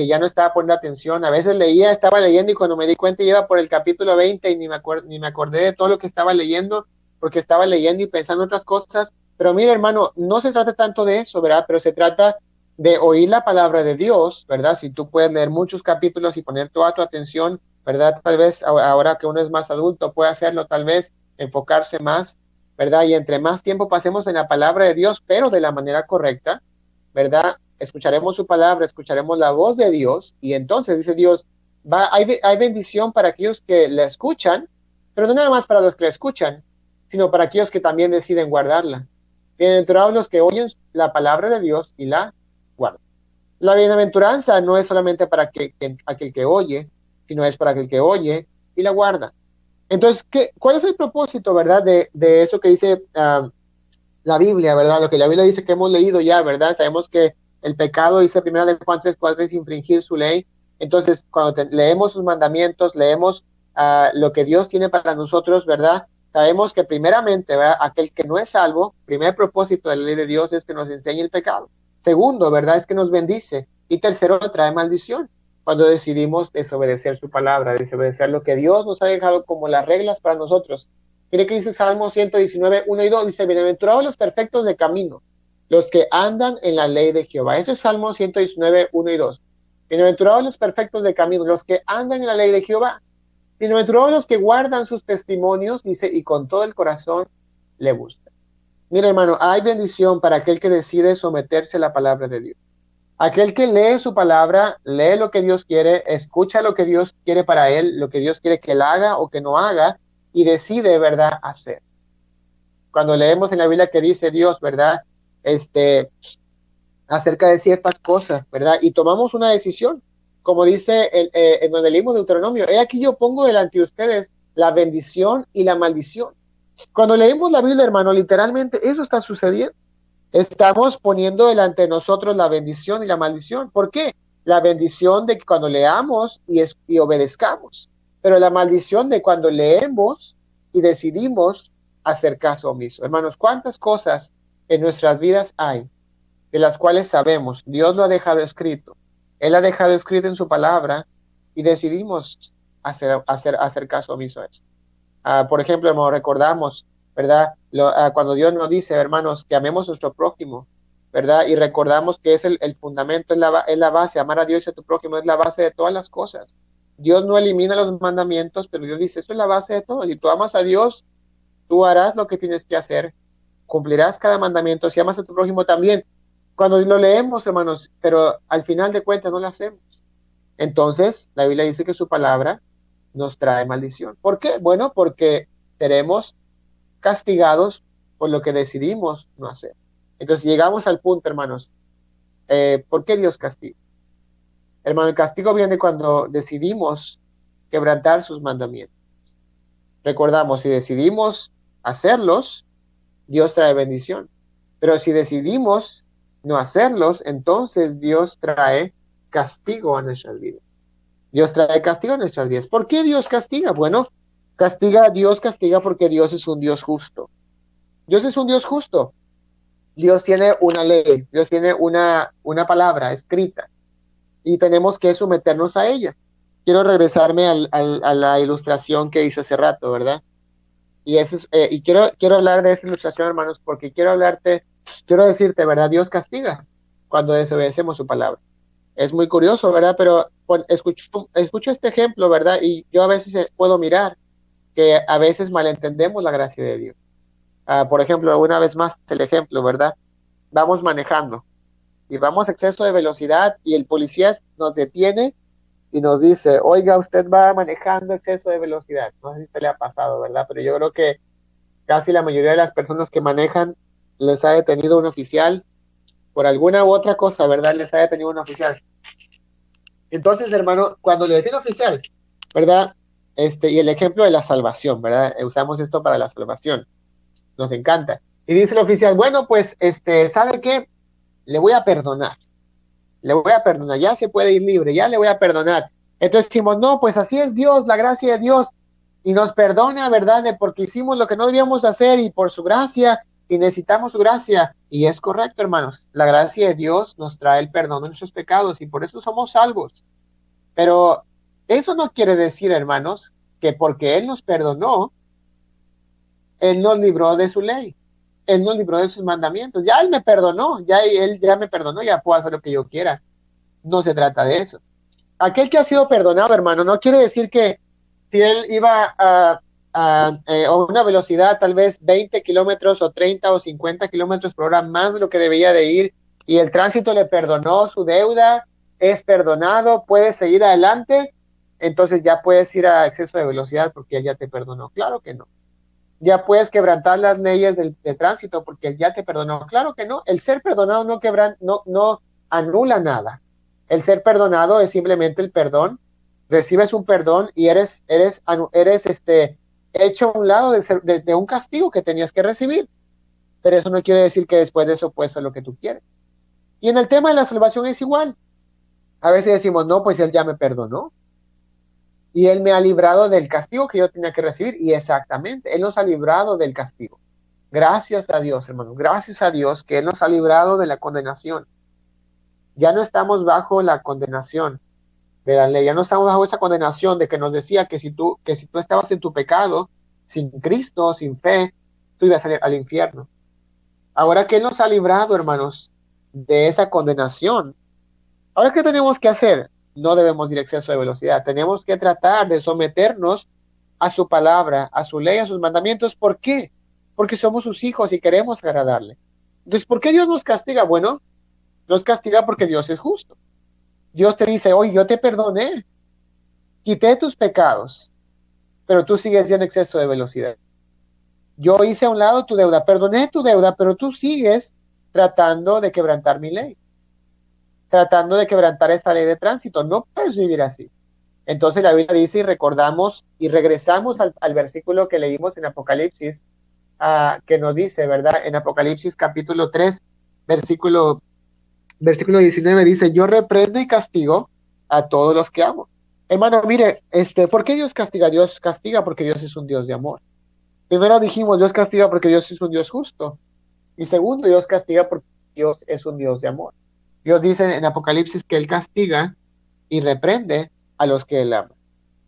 ya no estaba poniendo atención. A veces leía, estaba leyendo y cuando me di cuenta iba por el capítulo 20 y ni me acordé de todo lo que estaba leyendo porque estaba leyendo y pensando en otras cosas. Pero mira, hermano, no se trata tanto de eso, ¿verdad? Pero se trata de oír la palabra de Dios, ¿verdad? Si tú puedes leer muchos capítulos y poner toda tu atención, ¿verdad? Tal vez ahora que uno es más adulto puede hacerlo, tal vez enfocarse más, ¿verdad? Y entre más tiempo pasemos en la palabra de Dios, pero de la manera correcta, ¿verdad? Escucharemos su palabra, escucharemos la voz de Dios y entonces dice Dios, hay bendición para aquellos que la escuchan, pero no nada más para los que la escuchan, sino para aquellos que también deciden guardarla. Bienaventurados los que oyen la palabra de Dios y la guardan. La bienaventuranza no es solamente para aquel que oye, sino es para aquel que oye y la guarda. Entonces, ¿cuál es el propósito, verdad, de eso que dice la Biblia, verdad? Lo que la Biblia dice que hemos leído ya, ¿verdad? Sabemos que el pecado, dice primera de Juan 3:4, es infringir su ley. Entonces, cuando leemos sus mandamientos, leemos lo que Dios tiene para nosotros, ¿verdad? Sabemos que primeramente, ¿verdad? Aquel que no es salvo, primer propósito de la ley de Dios es que nos enseñe el pecado. Segundo, ¿verdad? Es que nos bendice. Y tercero, trae maldición. Cuando decidimos desobedecer su palabra, desobedecer lo que Dios nos ha dejado como las reglas para nosotros. Mire que dice Salmo 119, 1 y 2, dice, bienaventurados los perfectos de camino, los que andan en la ley de Jehová. Eso es Salmo 119, 1 y 2. Bienaventurados los perfectos de camino, los que andan en la ley de Jehová. Bienaventurados los que guardan sus testimonios, dice, y con todo el corazón le buscan. Mira, hermano, hay bendición para aquel que decide someterse a la palabra de Dios. Aquel que lee su palabra, lee lo que Dios quiere, escucha lo que Dios quiere para él, lo que Dios quiere que él haga o que no haga, y decide, ¿verdad?, hacer. Cuando leemos en la Biblia que dice Dios, ¿verdad?, acerca de ciertas cosas, ¿verdad? Y tomamos una decisión, como dice en donde leímos Deuteronomio, he aquí yo pongo delante de ustedes la bendición y la maldición. Cuando leemos la Biblia, hermano, literalmente eso está sucediendo. Estamos poniendo delante de nosotros la bendición y la maldición. ¿Por qué? La bendición de que cuando leamos y obedezcamos, pero la maldición de cuando leemos y decidimos hacer caso omiso. Hermanos, ¿cuántas cosas en nuestras vidas hay de las cuales sabemos? Dios lo ha dejado escrito. Él ha dejado escrito en su palabra y decidimos hacer caso omiso a eso. Por ejemplo, hermano, recordamos, ¿verdad? Cuando Dios nos dice, hermanos, que amemos a nuestro prójimo, ¿verdad? Y recordamos que es el fundamento, es la base, amar a Dios y a tu prójimo es la base de todas las cosas. Dios no elimina los mandamientos, pero Dios dice, eso es la base de todo. Si tú amas a Dios, tú harás lo que tienes que hacer, cumplirás cada mandamiento. Si amas a tu prójimo también. Cuando lo leemos, hermanos, pero al final de cuentas no lo hacemos. Entonces, la Biblia dice que su palabra nos trae maldición. ¿Por qué? Bueno, porque seremos castigados por lo que decidimos no hacer. Entonces llegamos al punto, hermanos, ¿por qué Dios castiga? Hermano, el castigo viene cuando decidimos quebrantar sus mandamientos. Recordamos, si decidimos hacerlos, Dios trae bendición. Pero si decidimos no hacerlos, entonces Dios trae castigo a nuestras vidas. Dios trae castigo a nuestras vidas. ¿Por qué Dios castiga? Bueno, Dios castiga porque Dios es un Dios justo. Dios es un Dios justo. Dios tiene una ley, Dios tiene una palabra escrita y tenemos que someternos a ella. Quiero regresarme a la ilustración que hice hace rato, ¿verdad? Y quiero hablar de esta ilustración, hermanos, porque quiero decirte, ¿verdad? Dios castiga cuando desobedecemos su palabra. Es muy curioso, ¿verdad? Pero escucho este ejemplo, ¿verdad? Y yo a veces puedo mirar que a veces malentendemos la gracia de Dios. Por ejemplo, una vez más el ejemplo, ¿verdad? Vamos manejando y vamos a exceso de velocidad y el policía nos detiene y nos dice, oiga, usted va manejando exceso de velocidad. No sé si a usted le ha pasado, ¿verdad? Pero yo creo que casi la mayoría de las personas que manejan les ha detenido un oficial por alguna u otra cosa, ¿verdad? Les ha detenido un oficial. Entonces, hermano, cuando le detiene un oficial, ¿verdad? Y el ejemplo de la salvación, ¿verdad? Usamos esto para la salvación. Nos encanta. Y dice el oficial, bueno, pues, ¿sabe qué? Le voy a perdonar. Ya se puede ir libre, ya le voy a perdonar. Entonces decimos, no, pues así es Dios, la gracia de Dios, y nos perdona, ¿verdad? Porque hicimos lo que no debíamos hacer y por su gracia, y necesitamos su gracia. Y es correcto, hermanos, la gracia de Dios nos trae el perdón de nuestros pecados y por eso somos salvos. Pero eso no quiere decir, hermanos, que porque Él nos perdonó, Él nos libró de su ley. Él nos libró de sus mandamientos. Ya Él me perdonó, Él ya me perdonó, ya puedo hacer lo que yo quiera. No se trata de eso. Aquel que ha sido perdonado, hermano, no quiere decir que si él iba a una velocidad tal vez 20 kilómetros o 30 o 50 kilómetros por hora más de lo que debía de ir y el tránsito le perdonó su deuda, es perdonado, puedes seguir adelante, entonces ya puedes ir a exceso de velocidad porque él ya te perdonó. Claro que no. Ya puedes quebrantar las leyes de tránsito porque él ya te perdonó. Claro que no. El ser perdonado no anula nada. El ser perdonado es simplemente el perdón. Recibes un perdón y eres hecho a un lado de un castigo que tenías que recibir. Pero eso no quiere decir que después de eso puedes hacer lo que tú quieres. Y en el tema de la salvación es igual. A veces decimos, no, pues él ya me perdonó. Y Él me ha librado del castigo que yo tenía que recibir. Y exactamente, Él nos ha librado del castigo. Gracias a Dios, hermano. Gracias a Dios que Él nos ha librado de la condenación. Ya no estamos bajo la condenación de la ley. Ya no estamos bajo esa condenación de que nos decía que si tú estabas en tu pecado, sin Cristo, sin fe, tú ibas a ir al infierno. Ahora que Él nos ha librado, hermanos, de esa condenación, ¿ahora qué tenemos que hacer? no debemos ir a exceso de velocidad. Tenemos que tratar de someternos a su palabra, a su ley, a sus mandamientos. ¿Por qué? Porque somos sus hijos y queremos agradarle. Entonces, ¿por qué Dios nos castiga? Bueno, nos castiga porque Dios es justo. Dios te dice, oye, yo te perdoné, quité tus pecados, pero tú sigues en exceso de velocidad. Yo hice a un lado tu deuda, perdoné tu deuda, pero tú sigues tratando de quebrantar mi ley, tratando de quebrantar esta ley de tránsito. No puedes vivir así. Entonces la Biblia dice y recordamos y regresamos al versículo que leímos en Apocalipsis, que nos dice, ¿verdad? En Apocalipsis capítulo 3, versículo 19 dice, yo reprendo y castigo a todos los que amo. Hermano, mire, ¿por qué Dios castiga? Dios castiga porque Dios es un Dios de amor. Primero dijimos, Dios castiga porque Dios es un Dios justo. Y segundo, Dios castiga porque Dios es un Dios de amor. Dios dice en Apocalipsis que Él castiga y reprende a los que Él ama.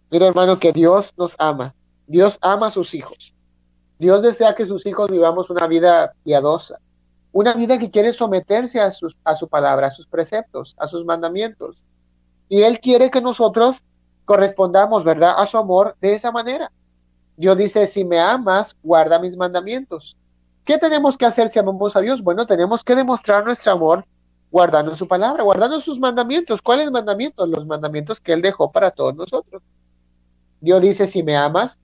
Mira, hermano, que Dios nos ama. Dios ama a sus hijos. Dios desea que sus hijos vivamos una vida piadosa, una vida que quiere someterse a su palabra, a sus preceptos, a sus mandamientos. Y Él quiere que nosotros correspondamos, ¿verdad?, a su amor de esa manera. Dios dice, si me amas, guarda mis mandamientos. ¿Qué tenemos que hacer si amamos a Dios? Bueno, tenemos que demostrar nuestro amor guardando su palabra, guardando sus mandamientos. ¿Cuáles mandamientos? Los mandamientos que Él dejó para todos nosotros. Dios dice, si me amas,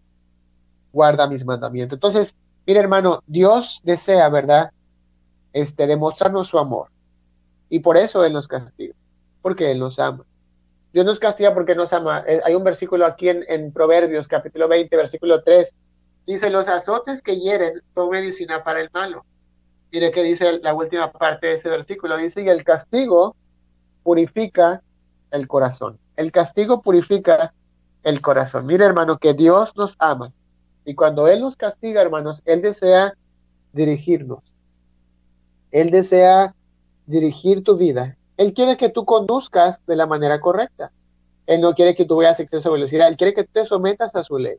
guarda mis mandamientos. Entonces, mire, hermano, Dios desea, ¿verdad?, demostrarnos su amor. Y por eso Él nos castiga, porque Él nos ama. Dios nos castiga porque nos ama. Hay un versículo aquí en Proverbios, capítulo 20, versículo 3. Dice, los azotes que hieren son medicina para el malo. Mire que dice la última parte de ese versículo. Dice, y el castigo purifica el corazón. El castigo purifica el corazón. Mire, hermano, que Dios nos ama. Y cuando Él nos castiga, hermanos, Él desea dirigirnos. Él desea dirigir tu vida. Él quiere que tú conduzcas de la manera correcta. Él no quiere que tú vayas a exceso de velocidad. Él quiere que tú te sometas a su ley.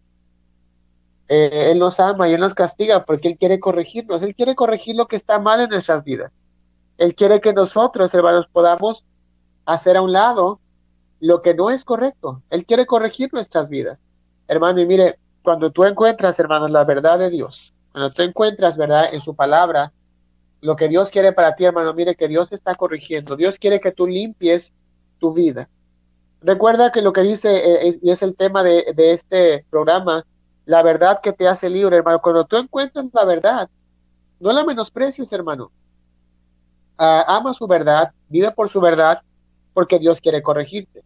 Él nos ama y Él nos castiga porque Él quiere corregirnos. Él quiere corregir lo que está mal en nuestras vidas. Él quiere que nosotros, hermanos, podamos hacer a un lado lo que no es correcto. Él quiere corregir nuestras vidas. Hermano, y mire, cuando tú encuentras, hermanos, la verdad de Dios, cuando tú encuentras, ¿verdad?, en su palabra, lo que Dios quiere para ti, hermano, mire que Dios está corrigiendo. Dios quiere que tú limpies tu vida. Recuerda que lo que dice, y es el tema de este programa, la verdad que te hace libre, hermano. Cuando tú encuentras la verdad, no la menosprecies, hermano. Ama su verdad, vive por su verdad, porque Dios quiere corregirte.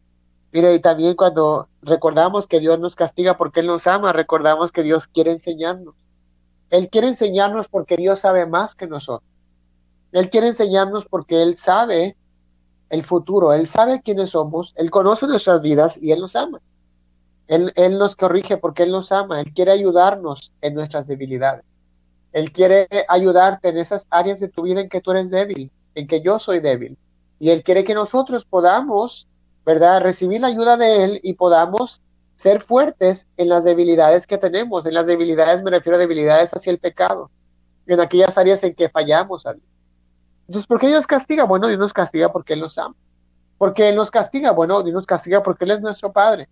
Mire, y también cuando recordamos que Dios nos castiga porque Él nos ama, recordamos que Dios quiere enseñarnos. Él quiere enseñarnos porque Dios sabe más que nosotros. Él quiere enseñarnos porque Él sabe el futuro, Él sabe quiénes somos, Él conoce nuestras vidas y Él nos ama. Él nos corrige porque Él nos ama. Él quiere ayudarnos en nuestras debilidades. Él quiere ayudarte en esas áreas de tu vida en que tú eres débil, en que yo soy débil. Y Él quiere que nosotros podamos, ¿verdad?, recibir la ayuda de Él y podamos ser fuertes en las debilidades que tenemos. En las debilidades me refiero a debilidades hacia el pecado, en aquellas áreas en que fallamos a Dios. Entonces, ¿por qué Dios castiga? Bueno, Dios nos castiga porque Él nos ama. ¿Por qué Él nos castiga? Bueno, Dios nos castiga porque Él es nuestro Padre.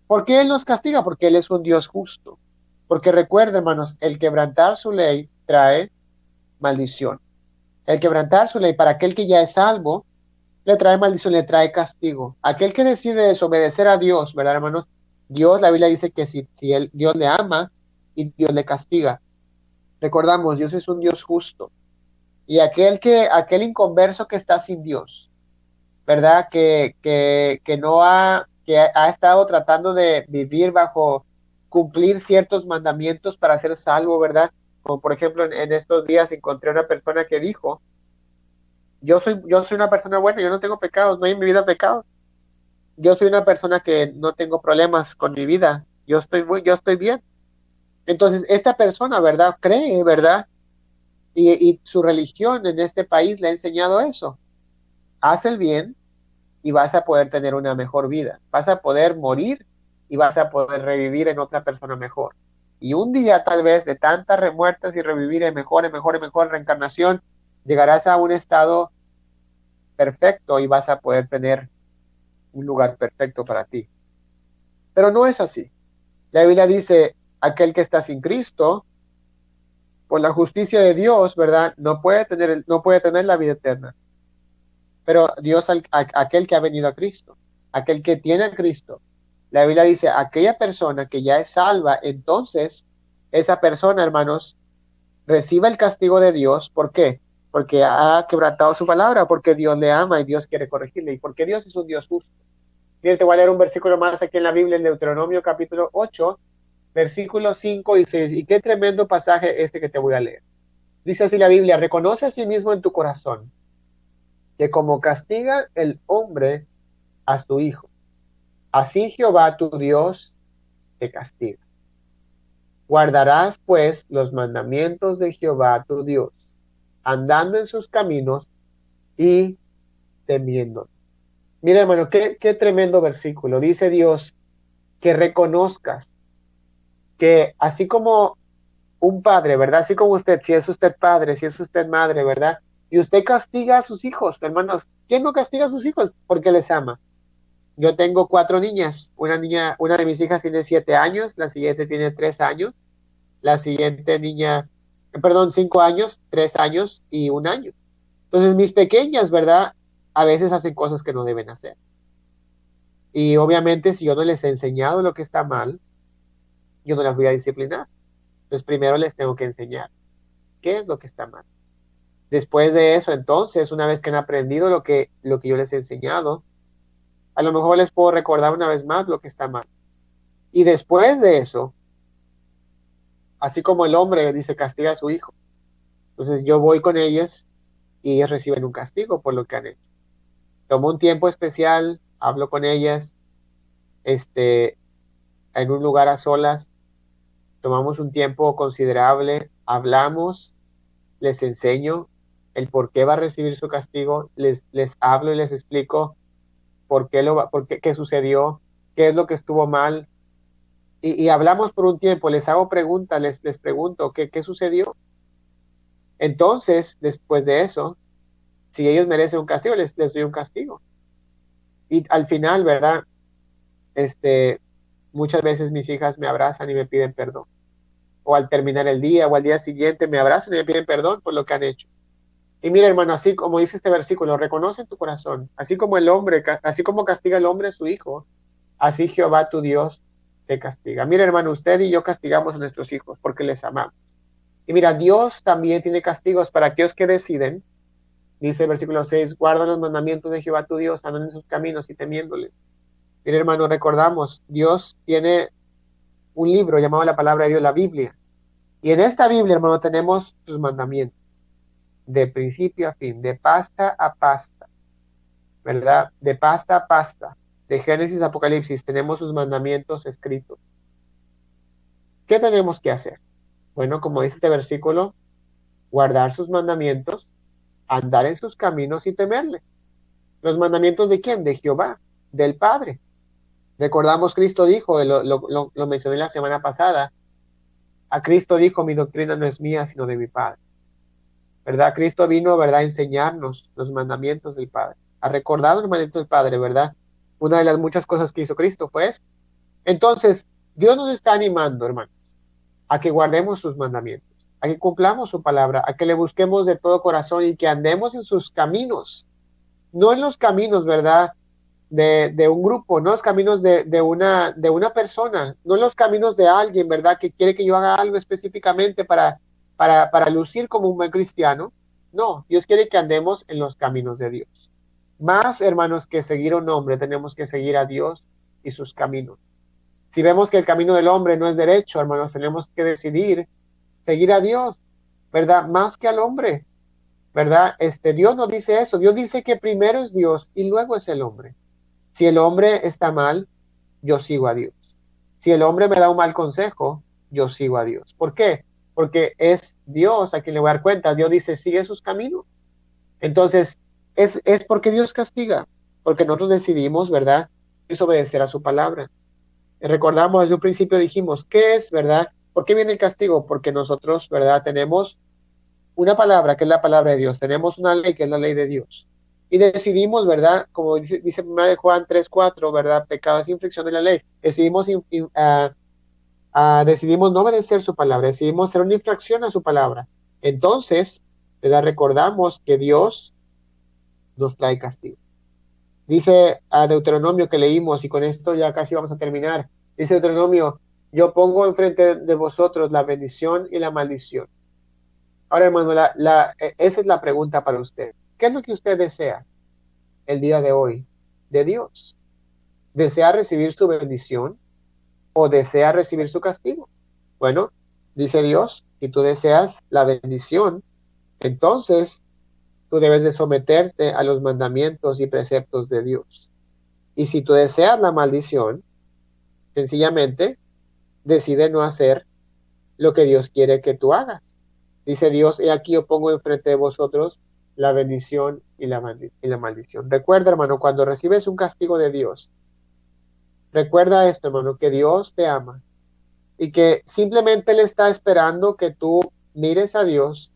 ¿Por qué Él nos castiga? Porque Él es un Dios justo. Porque recuerden, hermanos, el quebrantar su ley trae maldición. El quebrantar su ley para aquel que ya es salvo, le trae maldición, le trae castigo. Aquel que decide desobedecer a Dios, ¿verdad, hermanos? Dios, la Biblia dice que si Dios le ama y Dios le castiga. Recordamos, Dios es un Dios justo. Y aquel inconverso que está sin Dios, ¿verdad? Que no que ha estado tratando de vivir bajo cumplir ciertos mandamientos para ser salvo, ¿verdad? Como por ejemplo en estos días encontré una persona que dijo, yo soy una persona buena, yo no tengo pecados, no hay en mi vida pecados. Yo soy una persona que no tengo problemas con mi vida, yo estoy bien. Entonces esta persona, ¿verdad?, cree, ¿verdad? Y su religión en este país le ha enseñado eso. Haz el bien y vas a poder tener una mejor vida. Vas a poder morir y vas a poder revivir en otra persona mejor. Y un día tal vez de tantas remuertas y revivir en mejor reencarnación, llegarás a un estado perfecto y vas a poder tener un lugar perfecto para ti. Pero no es así. La Biblia dice, aquel que está sin Cristo, por la justicia de Dios, ¿verdad? No puede tener la vida eterna. Pero Dios, aquel que ha venido a Cristo, aquel que tiene a Cristo, la Biblia dice, aquella persona que ya es salva, entonces esa persona, hermanos, recibe el castigo de Dios. ¿Por qué? Porque ha quebrantado su palabra, porque Dios le ama y Dios quiere corregirle, y porque Dios es un Dios justo. Mira, te voy a leer un versículo más aquí en la Biblia, en Deuteronomio capítulo 8, versículos 5 y 6. Y qué tremendo pasaje este que te voy a leer. Dice así la Biblia, reconoce a sí mismo en tu corazón que como castiga el hombre a su hijo, así Jehová tu Dios te castiga. Guardarás pues los mandamientos de Jehová tu Dios, andando en sus caminos y temiendo. Mira, hermano, qué tremendo versículo. Dice Dios que reconozcas que así como un padre, ¿verdad? Así como usted, si es usted padre, si es usted madre, ¿verdad? Y usted castiga a sus hijos, hermanos. ¿Quién no castiga a sus hijos? Porque les ama. Yo tengo 4 niñas. Una de mis hijas tiene 7 años, la siguiente tiene 3 años, la siguiente niña, perdón, 5 años, 3 años y 1 año. Entonces, mis pequeñas, ¿verdad? A veces hacen cosas que no deben hacer. Y obviamente, si yo no les he enseñado lo que está mal, yo no las voy a disciplinar. Entonces, primero les tengo que enseñar qué es lo que está mal. Después de eso, entonces, una vez que han aprendido lo que yo les he enseñado, a lo mejor les puedo recordar una vez más lo que está mal. Y después de eso, así como el hombre dice castiga a su hijo, entonces yo voy con ellas y ellas reciben un castigo por lo que han hecho. Tomo un tiempo especial, hablo con ellas, en un lugar a solas, tomamos un tiempo considerable, hablamos, les enseño el por qué va a recibir su castigo, les hablo y les explico qué sucedió, qué es lo que estuvo mal, y hablamos por un tiempo, les hago preguntas, les pregunto qué sucedió. Entonces, después de eso, si ellos merecen un castigo, les doy un castigo. Y al final, ¿verdad? Muchas veces mis hijas me abrazan y me piden perdón. O al terminar el día o al día siguiente me abrazan y me piden perdón por lo que han hecho. Y mira, hermano, así como dice este versículo, reconoce en tu corazón, así como castiga el hombre a su hijo, así Jehová tu Dios te castiga. Mira, hermano, usted y yo castigamos a nuestros hijos porque les amamos. Y mira, Dios también tiene castigos para aquellos que deciden, dice el versículo 6, guarda los mandamientos de Jehová tu Dios, andan en sus caminos y temiéndole. Mira, hermano, recordamos, Dios tiene un libro llamado la palabra de Dios, la Biblia. Y en esta Biblia, hermano, tenemos sus mandamientos, de principio a fin, de pasta a pasta, ¿verdad? De pasta a pasta, de Génesis a Apocalipsis, tenemos sus mandamientos escritos. ¿Qué tenemos que hacer? Bueno, como dice este versículo, guardar sus mandamientos, andar en sus caminos y temerle. ¿Los mandamientos de quién? De Jehová, del Padre. Recordamos, Cristo dijo, lo mencioné la semana pasada, a Cristo dijo, mi doctrina no es mía, sino de mi Padre. ¿Verdad? Cristo vino, ¿verdad?, a enseñarnos los mandamientos del Padre, a recordar los mandamientos del Padre, ¿verdad? Una de las muchas cosas que hizo Cristo fue esto. Entonces, Dios nos está animando, hermanos, a que guardemos sus mandamientos, a que cumplamos su palabra, a que le busquemos de todo corazón y que andemos en sus caminos, no en los caminos, ¿verdad?, de un grupo, no los caminos de una persona, no los caminos de alguien, ¿verdad?, que quiere que yo haga algo específicamente para lucir como un buen cristiano. No, Dios quiere que andemos en los caminos de Dios. Más, hermanos, que seguir a un hombre, tenemos que seguir a Dios y sus caminos. Si vemos que el camino del hombre no es derecho, hermanos, tenemos que decidir seguir a Dios, ¿verdad?, más que al hombre, ¿verdad? Dios no dice eso. Dios dice que primero es Dios y luego es el hombre. Si el hombre está mal, yo sigo a Dios. Si el hombre me da un mal consejo, yo sigo a Dios. ¿Por qué? Porque es Dios a quien le voy a dar cuenta. Dios dice, sigue sus caminos. Entonces, es porque Dios castiga, porque nosotros decidimos, ¿verdad?, desobedecer a su palabra. Recordamos desde un principio, dijimos, ¿qué es, verdad? ¿Por qué viene el castigo? Porque nosotros, ¿verdad?, tenemos una palabra que es la palabra de Dios. Tenemos una ley que es la ley de Dios. y decidimos, ¿verdad? Como dice 1 de Juan 3:4, ¿verdad? Pecado es infracción de la ley. Decidimos no obedecer su palabra, decidimos hacer una infracción a su palabra. Entonces, ¿verdad? Recordamos que Dios nos trae castigo. Dice a Deuteronomio que leímos, y con esto ya casi vamos a terminar. Dice Deuteronomio, yo pongo enfrente de vosotros la bendición y la maldición. Ahora, hermano, esa es la pregunta para usted. ¿Qué es lo que usted desea el día de hoy de Dios? ¿Desea recibir su bendición o desea recibir su castigo? Bueno, dice Dios, si tú deseas la bendición, entonces tú debes de someterte a los mandamientos y preceptos de Dios. Y si tú deseas la maldición, sencillamente decide no hacer lo que Dios quiere que tú hagas. Dice Dios, he aquí yo pongo enfrente de vosotros la bendición y la maldición. Recuerda, hermano, cuando recibes un castigo de Dios, recuerda esto, hermano, que Dios te ama y que simplemente Él está esperando que tú mires a Dios.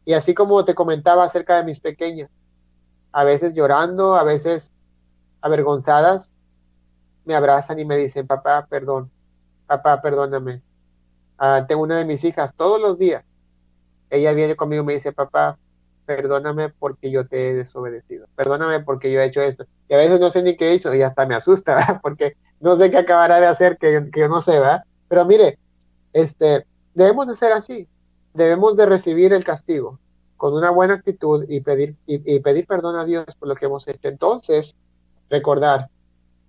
Y así como te comentaba acerca de mis pequeñas, a veces llorando, a veces avergonzadas, me abrazan y me dicen, papá, perdón, papá, perdóname. Tengo una de mis hijas todos los días. Ella viene conmigo y me dice, papá, perdóname porque yo te he desobedecido. Perdóname porque yo he hecho esto. Y a veces no sé ni qué hizo y hasta me asusta, ¿verdad? Porque no sé qué acabará de hacer que yo no sé, ¿verdad? Pero mire, debemos de ser así. Debemos de recibir el castigo con una buena actitud y pedir perdón a Dios por lo que hemos hecho. Entonces, recordar,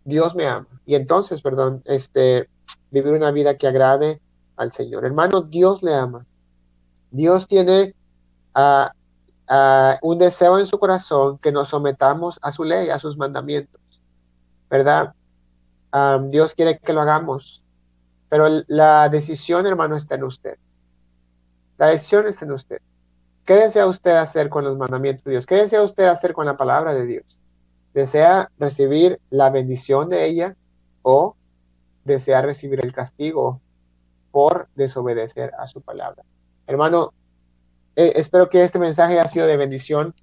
Dios me ama. Y entonces, perdón, vivir una vida que agrade al Señor. Hermano, Dios le ama. Dios tiene ah, un deseo en su corazón que nos sometamos a su ley, a sus mandamientos, ¿verdad? Dios quiere que lo hagamos, pero la decisión, hermano, está en usted. La decisión está en usted. ¿Qué desea usted hacer con los mandamientos de Dios? ¿Qué desea usted hacer con la palabra de Dios? ¿Desea recibir la bendición de ella o desea recibir el castigo por desobedecer a su palabra? Hermano, espero que este mensaje haya sido de bendición.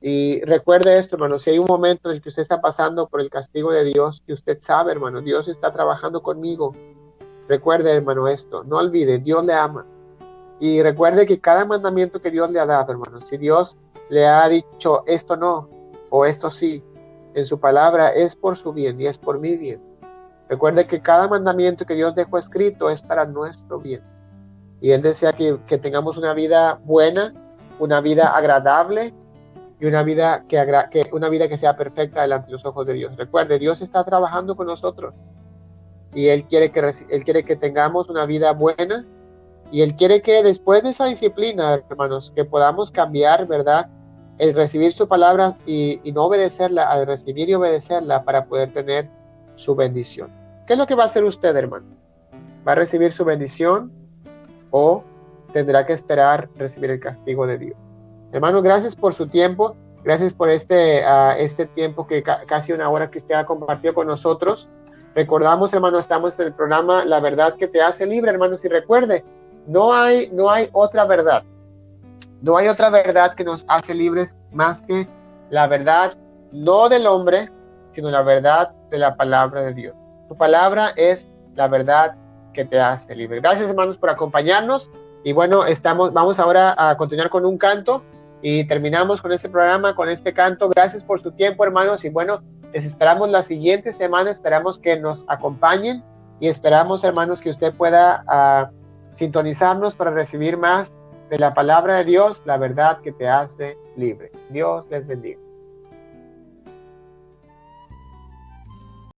Y recuerde esto, hermano, si hay un momento en el que usted está pasando por el castigo de Dios, que usted sabe, hermano, Dios está trabajando conmigo. Recuerde, hermano, esto. No olvide, Dios le ama. Y recuerde que cada mandamiento que Dios le ha dado, hermano, si Dios le ha dicho esto no o esto sí, en su palabra es por su bien y es por mi bien. Recuerde que cada mandamiento que Dios dejó escrito es para nuestro bien. Y Él desea que tengamos una vida buena, una vida agradable y una vida que sea perfecta delante de los ojos de Dios. Recuerde, Dios está trabajando con nosotros y Él quiere que tengamos una vida buena y Él quiere que después de esa disciplina, hermanos, que podamos cambiar, ¿verdad? El recibir su palabra y no obedecerla, al recibir y obedecerla para poder tener su bendición. ¿Qué es lo que va a hacer usted, hermano? ¿Va a recibir su bendición o tendrá que esperar recibir el castigo de Dios? Hermano, gracias por su tiempo, gracias por este tiempo que casi una hora que usted ha compartido con nosotros. Recordamos, hermano, estamos en el programa La Verdad que te hace libre, hermanos, y recuerde, no hay otra verdad, no hay otra verdad que nos hace libres más que la verdad, no del hombre, sino la verdad de la palabra de Dios. Su palabra es la verdad que te hace libre. Gracias, hermanos, por acompañarnos. Y bueno, vamos ahora a continuar con un canto y terminamos con este programa, con este canto. Gracias por su tiempo, hermanos, y bueno, les esperamos la siguiente semana. Esperamos que nos acompañen y esperamos, hermanos, que usted pueda sintonizarnos para recibir más de la palabra de Dios, la verdad que te hace libre. Dios les bendiga.